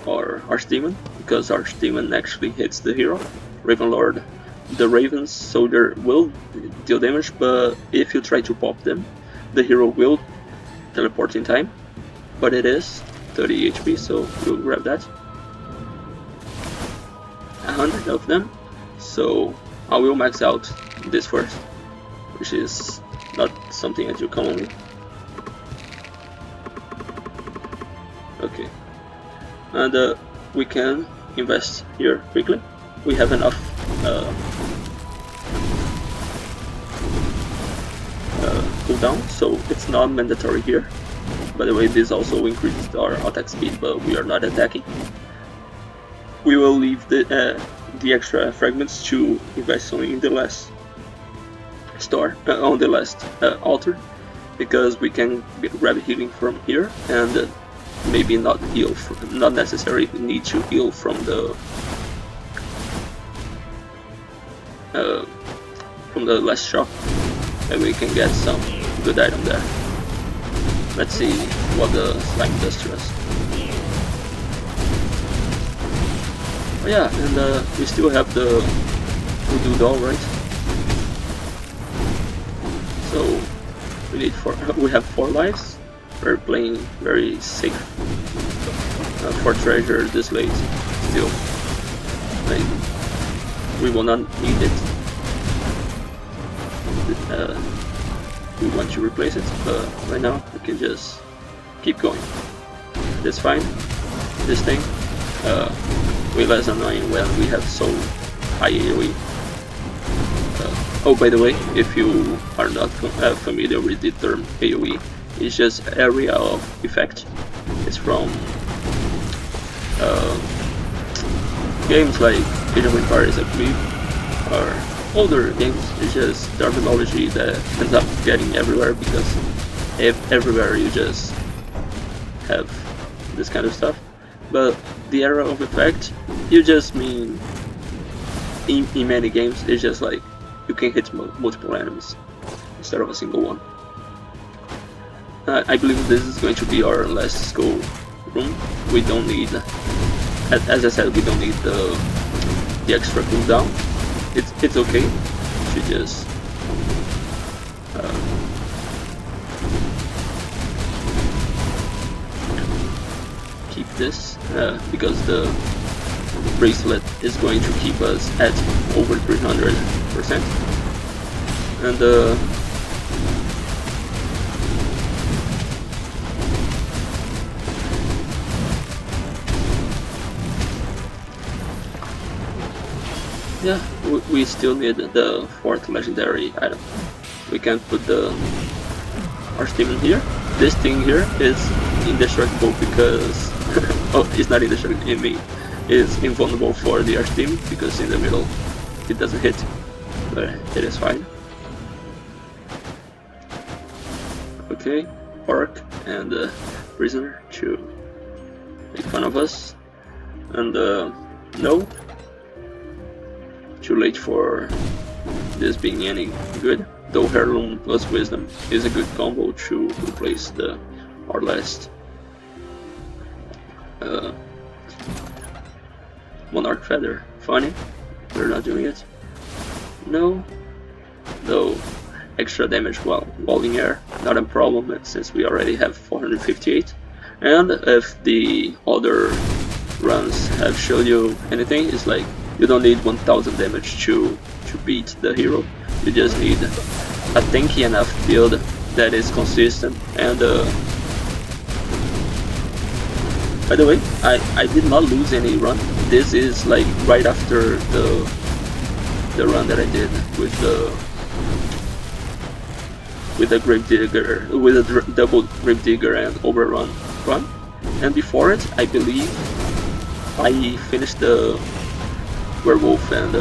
our Archdemon, because Archdemon actually hits the hero. Raven Lord, the Raven's soldier will deal damage, but if you try to pop them, the hero will teleport in time. But it is 30 HP, so we'll grab that. 100 of them, so I will max out this first, which is not something I do commonly. Okay, and we can invest here quickly. We have enough cooldown, so it's not mandatory here. By the way, this also increases our attack speed, but we are not attacking. We will leave the extra fragments to invest only in the last store, on the last altar, because we can grab healing from here and maybe not heal, not necessarily need to heal from the last shop, and we can get some good item there. Let's see what the slime does to us. Oh yeah, and we still have the voodoo doll, right? So we have 4 lives. We're playing very safe for treasure this late. Still, like, we will not need it. We want to replace it, but right now we can just keep going. That's fine. This thing way less annoying when we have so high AoE. Oh, by the way, if you are not familiar with the term AoE, it's just area of effect. It's from games like Age of Empires, I believe, or older games. It's just terminology that ends up getting everywhere, because everywhere you just have this kind of stuff. But the area of effect, you just mean in many games, it's just like you can hit multiple enemies instead of a single one. I believe this is going to be our last skull room. We don't need, as I said, we don't need the extra cooldown. It's okay to just keep this, because the bracelet is going to keep us at over 300%, and yeah, we still need the 4th legendary item. We can put the Archdemon here. This thing here is indestructible because oh, it's not indestructible. I mean, it's invulnerable for the Archdemon because in the middle it doesn't hit, but it is fine. Okay, Orc and Prisoner to make fun of us, and no. Too late for this being any good, though Heirloom plus Wisdom is a good combo to replace our last Monarch Feather. Funny, we're not doing it. No, though extra damage while walling air, not a problem since we already have 458. And if the other runs have showed you anything, it's like you don't need 1000 damage to beat the hero. You just need a tanky enough build that is consistent and By the way, I did not lose any run. This is like right after the run that I did with the grave digger, with a double grave digger and overrun run. And before it, I believe I finished the werewolf and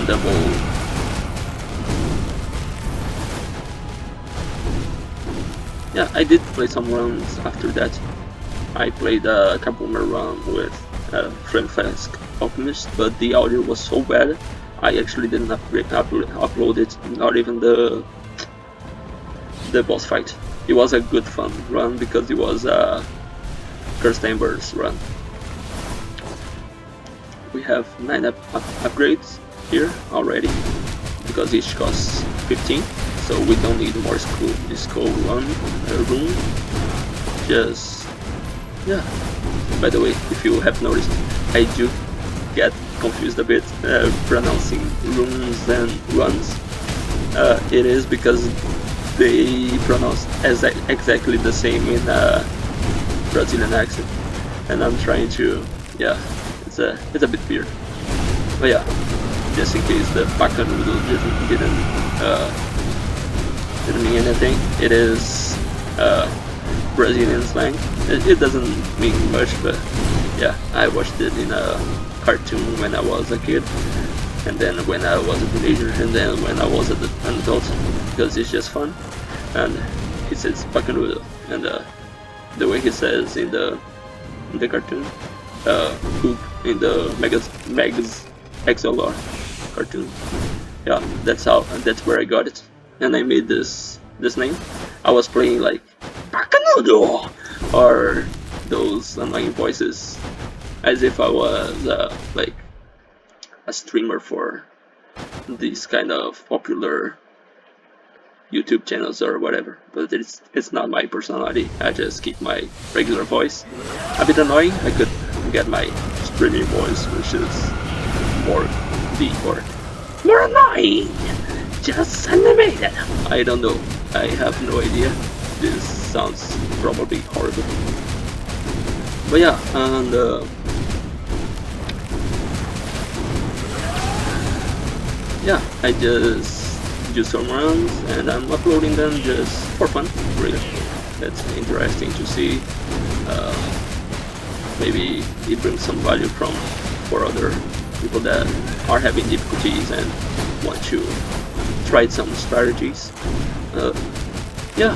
double. Yeah, I did play some runs after that. I played a Kabumer run with Flamefask Alchemist, but the audio was so bad, I actually didn't upload it, not even the boss fight. It was a good fun run because it was a Cursed Embers run. We have 9 upgrades here already, because each costs 15, so we don't need more skull run room. Just, yeah. By the way, if you have noticed, I do get confused a bit pronouncing runes and runs. It is because they pronounce exactly the same in Brazilian accent, and I'm trying to, yeah, it's a bit weird. But yeah, just in case the Bacanudo didn't mean anything, it is Brazilian slang. It doesn't mean much, but yeah, I watched it in a cartoon when I was a kid, and then when I was a teenager, and then when I was an adult, because it's just fun. And he says Bacanudo, and the way he says in the cartoon, in the Megas XLR cartoon, yeah, that's where I got it, and I made this name. I was playing like Bacanudo or those annoying voices, as if I was like a streamer for these kind of popular YouTube channels or whatever, but it's not my personality. I just keep my regular voice. A bit annoying. I could get my streaming voice, which is more deep or more annoying, just animated. I don't know. I have no idea. This sounds probably horrible. But yeah, and yeah, I just do some runs and I'm uploading them just for fun, really. That's interesting to see. Maybe it brings some value for other people that are having difficulties and want to try some strategies. Yeah,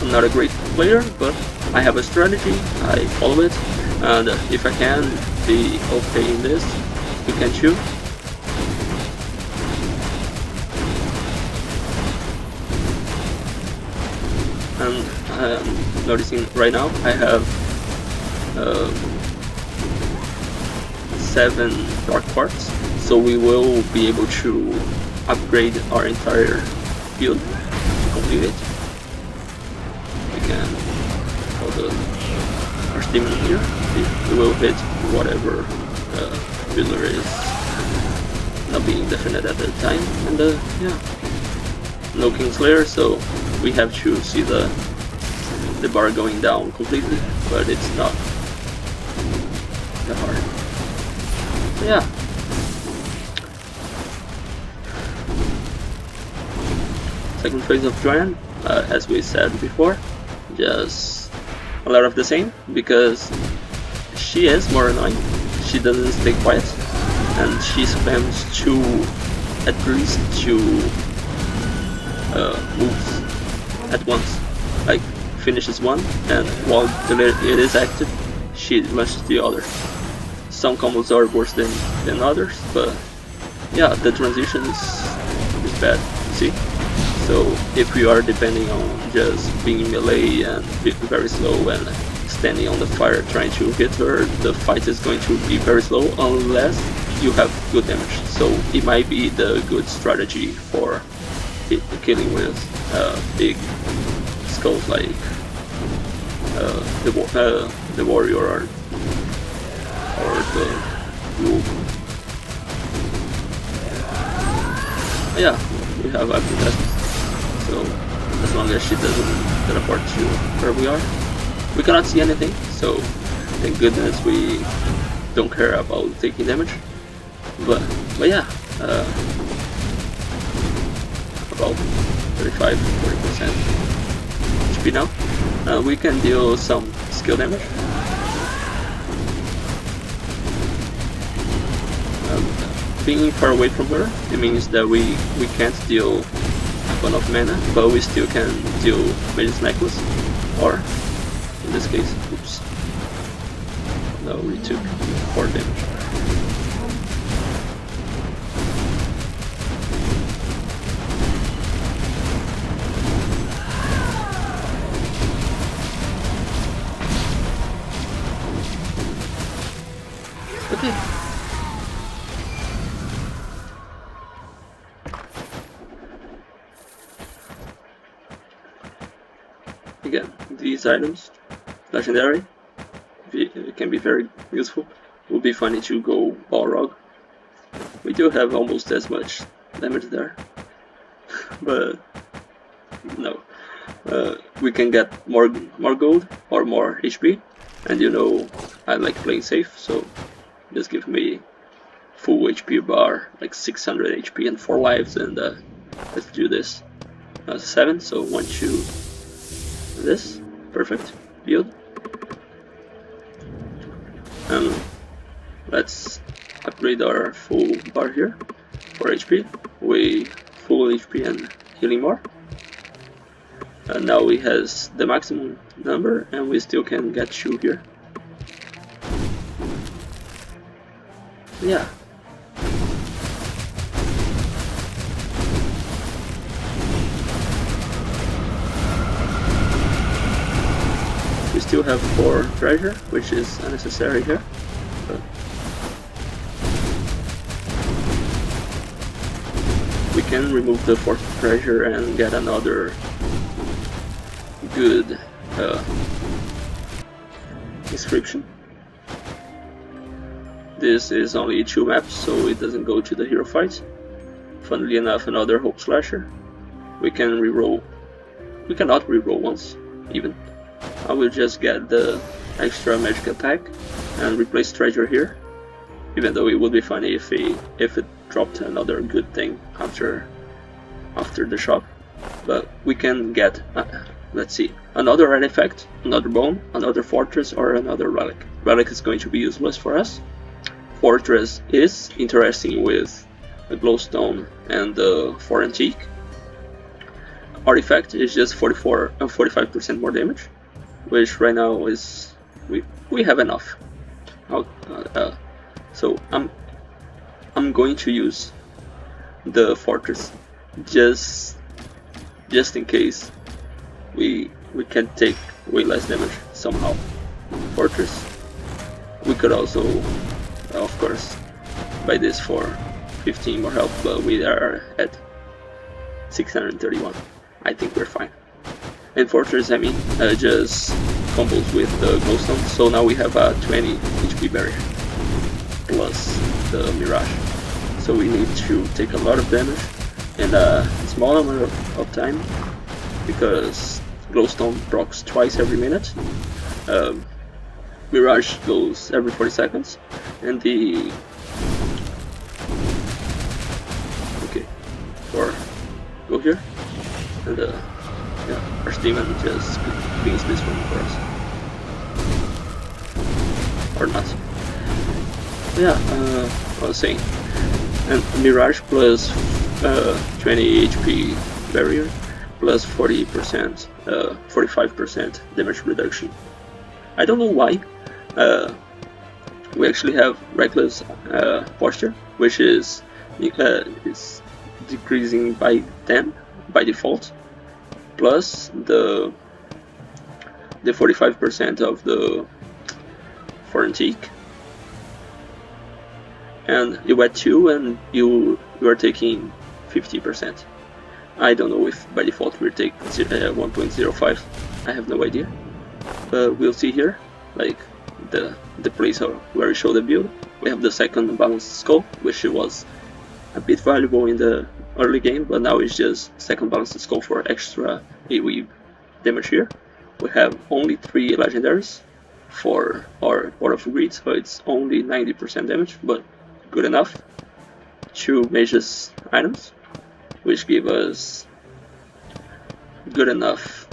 I'm not a great player, but I have a strategy, I follow it, and if I can be okay in this, you can too. And I'm noticing right now I have 7 dark parts, so we will be able to upgrade our entire build to complete it. We can call our demon here. We will hit whatever builder is not being definite at that time, and yeah, no Kingslayer, so we have to see the bar going down completely, but it's not that hard. So yeah. Second phase of Joanne, as we said before, just a lot of the same, because she is more annoying. She doesn't stay quiet, and she spams at least two moves at once. Like, finishes one, and while it is active, she launches the other. Some combos are worse than others, but yeah, the transition is bad, see? So if you are depending on just being melee and being very slow and standing on the fire trying to hit her, the fight is going to be very slow unless you have good damage. So it might be the good strategy for killing with big skulls like the warrior or the wolf. Yeah, we have active tests, so as long as she doesn't teleport to where we are. We cannot see anything, so thank goodness we don't care about taking damage. But yeah, about 35–40% HP now. We can deal some skill damage. Being far away from her, it means that we can't deal a ton of mana, but we still can deal Mage's Necklace, or in this case, oops, no, we took 4 damage. Okay. Again, these items, legendary, it can be very useful. It would be funny to go Balrog. We do have almost as much damage there, but no. We can get more gold or more HP, and you know I like playing safe, so just give me full HP bar, like 600 HP and 4 lives, and let's do this. 7, so 1, 2. This, perfect, build. And let's upgrade our full bar here for HP. We full HP and healing more. And now we has the maximum number, and we still can get 2 here. Yeah. We still have 4 treasure, which is unnecessary here. But we can remove the 4th treasure and get another good inscription. This is only 2 maps, so it doesn't go to the hero fight. Funnily enough, another Hope Slasher. We can reroll. We cannot reroll once, even. I will just get the extra magic attack and replace treasure here. Even though it would be funny if it dropped another good thing after the shop. But we can get, let's see, another artifact, another bone, another fortress, or another relic. Relic is going to be useless for us. Fortress is interesting with the glowstone and the 4 antique. Artifact is just 45% more damage, which right now is we have enough. So I'm going to use the fortress just in case we can take way less damage somehow. Fortress. We could also, of course, buy this for 15 more health, but we are at 631. I think we're fine. And fortress, I mean, just combos with the glowstone. So now we have a 20 HP barrier plus the mirage. So we need to take a lot of damage in a small amount of time, because glowstone procs twice every minute. Mirage goes every 40 seconds, and the go here, and yeah, Archdemon just cleans this one for us, or not. Yeah, I was saying, and Mirage plus 20 HP barrier plus 40%, 45% damage reduction. I don't know why. We actually have reckless posture, which is decreasing by 10 by default, plus the 45% of the for antique, and you add 2 and you are taking 50%. I don't know if by default we're taking 1.05. I have no idea, but we'll see here, like the place where we show the build. We have the second balanced skull, which was a bit valuable in the early game, but now it's just second balanced skull for extra AoE damage here. We have only 3 legendaries for our Port of Greed, so it's only 90% damage, but good enough. 2 mages items, which give us good enough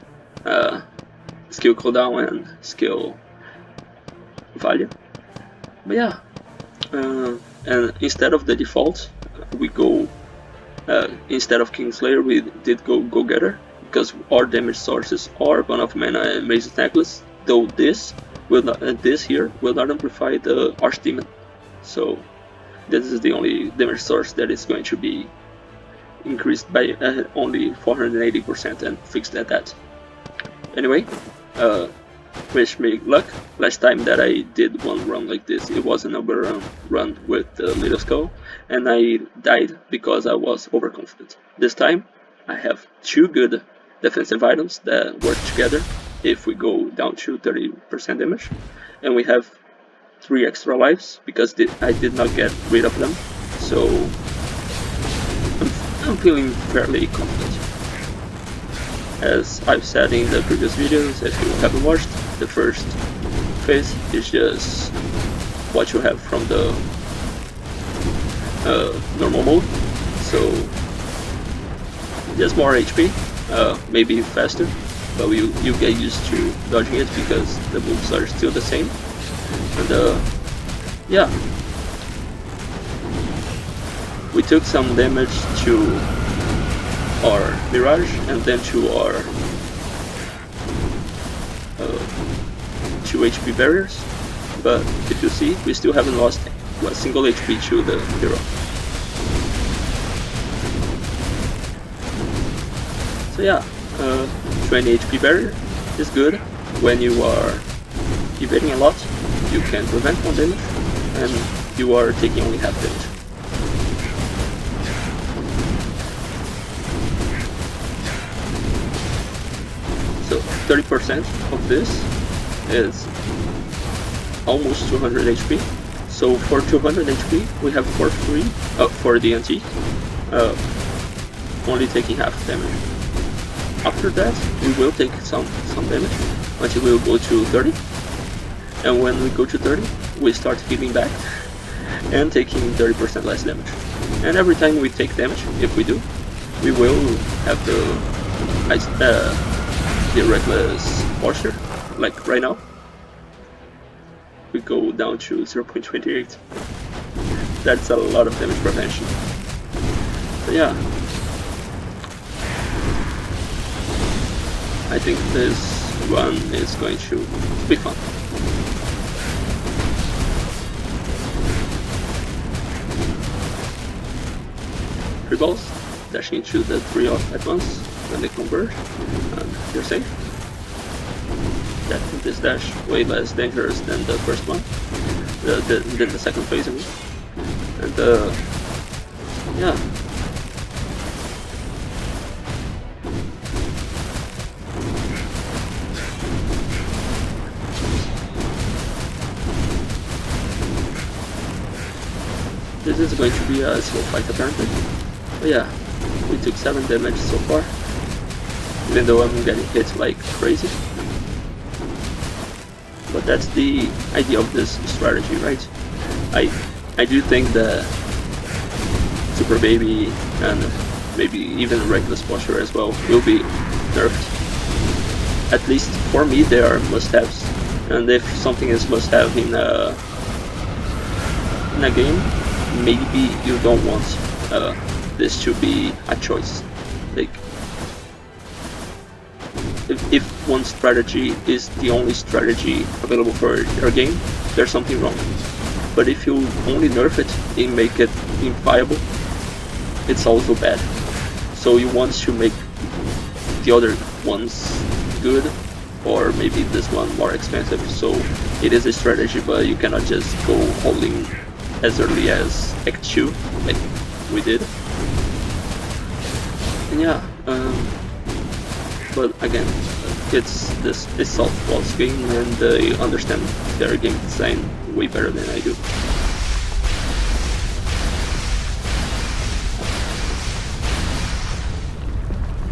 skill cooldown and skill value. But yeah, and instead of the default, we go instead of Kingslayer, we did go Go-Getter, because our damage sources are Bone of Mana and Mage's Necklace. Though this here will not amplify the Archdemon, so this is the only damage source that is going to be increased by only 480% and fixed at that. Anyway, wish me luck. Last time that I did one run like this, it was an run with the Little Skull, and I died because I was overconfident. This time, I have 2 good defensive items that work together if we go down to 30% damage, and we have 3 extra lives because I did not get rid of them, so I'm feeling fairly confident. As I've said in the previous videos, if you haven't watched, the first phase is just what you have from the normal mode, so just more HP, maybe faster, but you get used to dodging it because the moves are still the same. And yeah, we took some damage to our Mirage and then to our 2 HP barriers, but if you see, we still haven't lost a single HP to the hero. So yeah, 20 HP barrier is good. When you are evading a lot, you can prevent 1 damage, and you are taking only half damage. So 30% of this is almost 200 HP. So for 200 HP, we have for free, for the antique, only taking half damage. After that, we will take some damage until we will go to 30. And when we go to 30, we start healing back and taking 30% less damage. And every time we take damage, if we do, we will have the reckless posture, like right now. We go down to 0.28. That's a lot of damage prevention. So yeah, I think this run is going to be fun. Three balls, dashing into the 3 off at once when they converge, and you're safe. This dash way less dangerous than the first one, than the second phase of it. And yeah. This is going to be a slow fight apparently. But yeah, we took 7 damage so far, even though I'm getting hit like crazy. But that's the idea of this strategy, right? I do think that Super Baby and maybe even Reckless Posture as well will be nerfed. At least for me, they are must-haves. And if something is must-have in a game, maybe you don't want this to be a choice. Like, if one strategy is the only strategy available for your game, there's something wrong. But if you only nerf it and make it inviable, it's also bad. So you want to make the other ones good, or maybe this one more expensive. So it is a strategy, but you cannot just go all in as early as Act 2, like we did. And yeah, but again, it's South Walt's game, and they understand their game design way better than I do.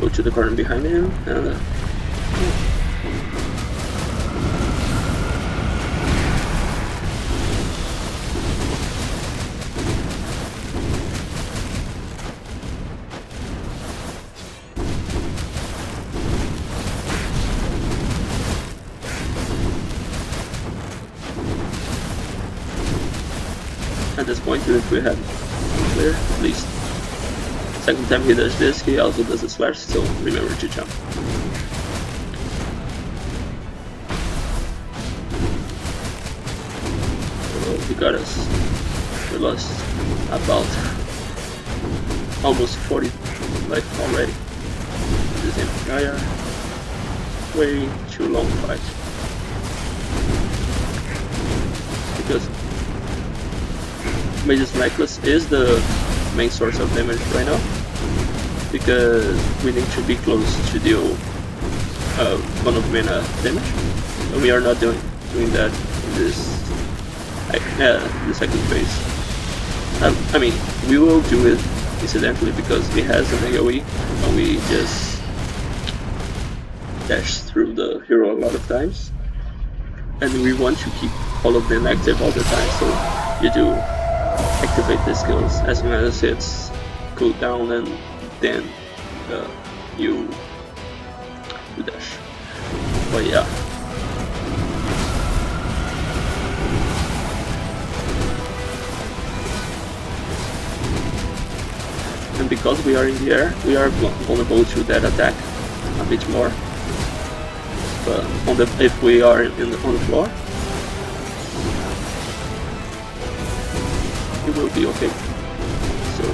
Go to the corner behind him, and at this point, even if we have clear, at least. Second time he does this, he also does a slash, so remember to jump. Oh, he got us. We lost about almost 40 life already. The same fire. Way too long fight. Because Mage's Necklace is the main source of damage right now. Because we need to be close to deal 1 of mana damage. And we are not doing that in this the second phase. I mean, we will do it incidentally because it has an AoE and we just dash through the hero a lot of times. And we want to keep all of them active all the time, so you do activate the skills as soon as it's cooled down and then you dash. But yeah. And because we are in the air, we are vulnerable to that attack a bit more. But if we are on the floor, it will be okay. So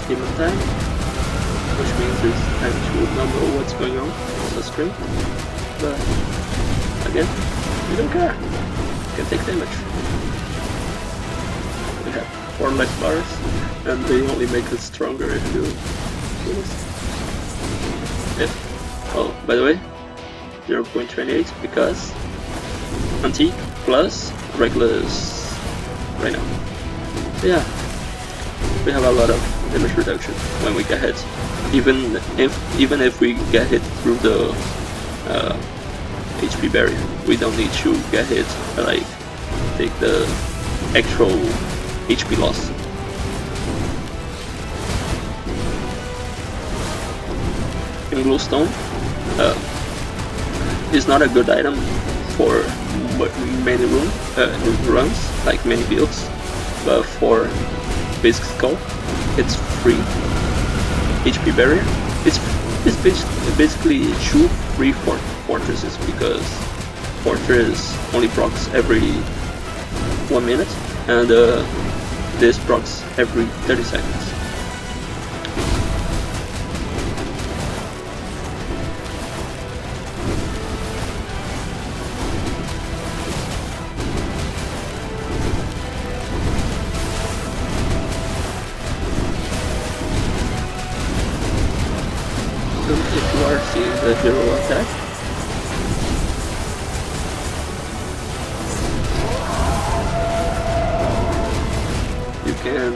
demon time, which means it's time to not know what's going on the screen. But again, we don't care. We can take damage. We have 4 life bars, and they only make us stronger if you do this. Oh, by the way, 0.28 because antique plus reckless right now. Yeah, we have a lot of damage reduction when we get hit. Even if we get hit through the HP barrier, we don't need to get hit like take the actual HP loss. In glowstone, is not a good item for many runs, like many builds, but for basic skull, it's free HP barrier. It's basically 2 free fortresses because fortress only procs every 1 minute and this procs every 30 seconds. If you are seeing the hero attack, you can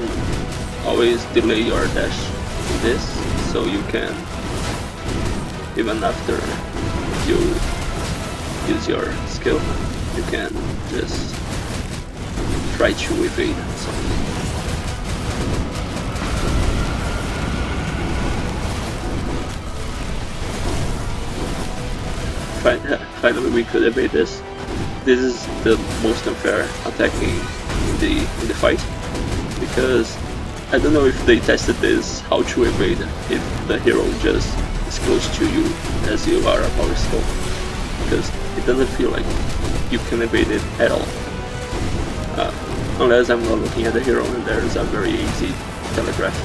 always delay your dash in this, so you can, even after you use your skill, you can just try to evade something. Finally we could evade this. This is the most unfair attacking in the fight, because I don't know if they tested this, how to evade if the hero just is close to you as you are a power skull, because it doesn't feel like you can evade it at all. Unless I'm not looking at the hero and there's a very easy telegraph.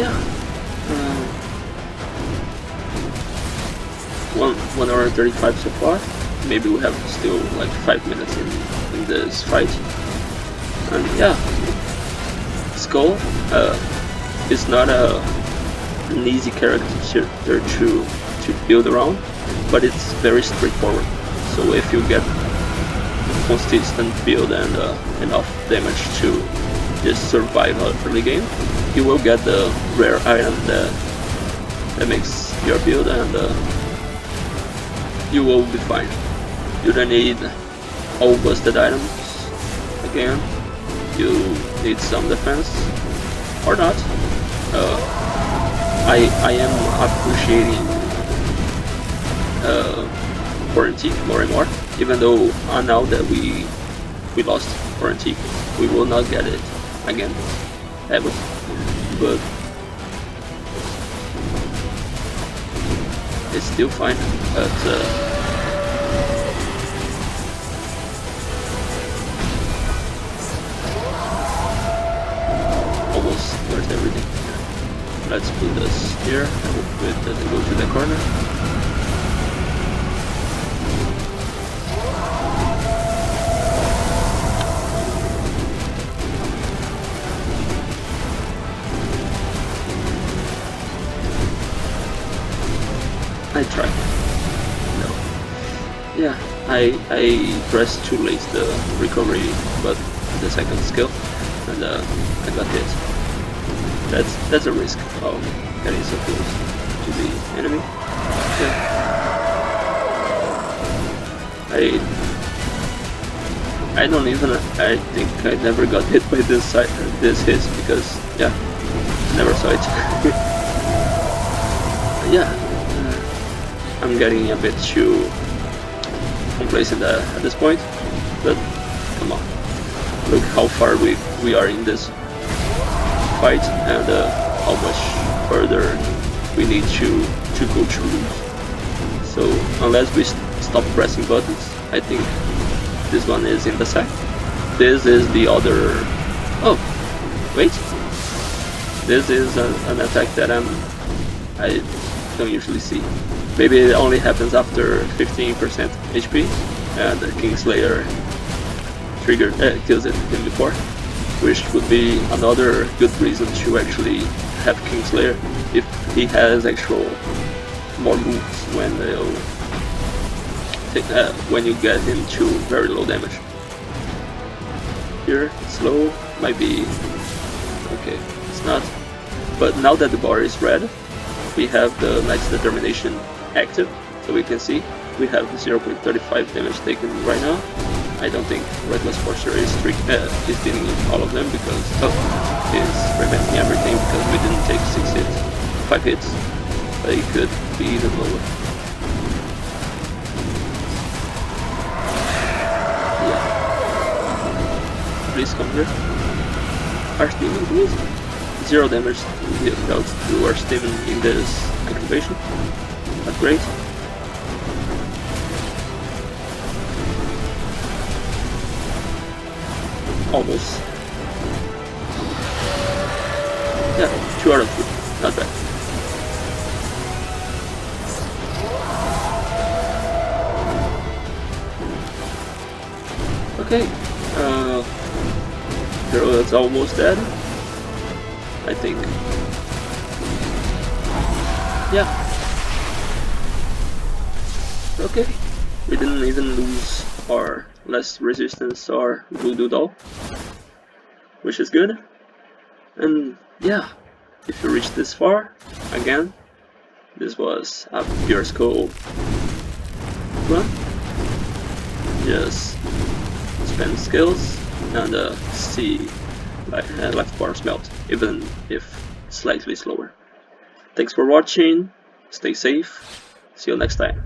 yeah, 1 hour 35 so far. Maybe we have still like 5 minutes in this fight. And yeah, Skull is not an easy character to build around, but it's very straightforward. So if you get consistent build and enough damage to just survive early game, you will get the rare item that makes your build, and you will be fine. You don't need all busted items again. You need some defense or not. I am appreciating Quarantine more and more, even though now that we lost Quarantine, we will not get it again ever. But it's still fine. But almost worth everything. Let's put this here. I hope it doesn't go to the corner. I tried. No. Yeah, I pressed too late the recovery button, the second skill, and I got hit. That's a risk of getting so close to the enemy. Yeah. I don't even. I think I never got hit by this hit because yeah, never saw it. Yeah. I'm getting a bit too complacent at this point, but come on, look how far we are in this fight, and how much further we need to go to lose. So unless we stop pressing buttons, I think this one is in the sack. This is the other. Oh, wait. This is an attack that I don't usually see. Maybe it only happens after 15% HP, and Kingslayer kills it before, which would be another good reason to actually have Kingslayer if he has actual more moves when you get him to very low damage. Here, slow might be okay. It's not, but now that the bar is red, we have the Knight's Determination active, so we can see we have 0.35 damage taken right now. I don't think Reckless Forcer is dealing with all of them because he's preventing everything because we didn't take 5 hits, but it could be even lower. Yeah. Please come here. Harsh Demon, please. 0 damage dealt to Harsh Demon in this activation. Not great. Almost. Yeah, 2 out of 2. Not bad. Okay. Hero is almost dead, I think. Yeah. Okay. We didn't even lose our less resistance or voodoo doll, which is good. And yeah, if you reach this far, again, this was a pure Skull run. Just spend skills and see left bars melt, even if slightly slower. Thanks for watching, stay safe, see you next time.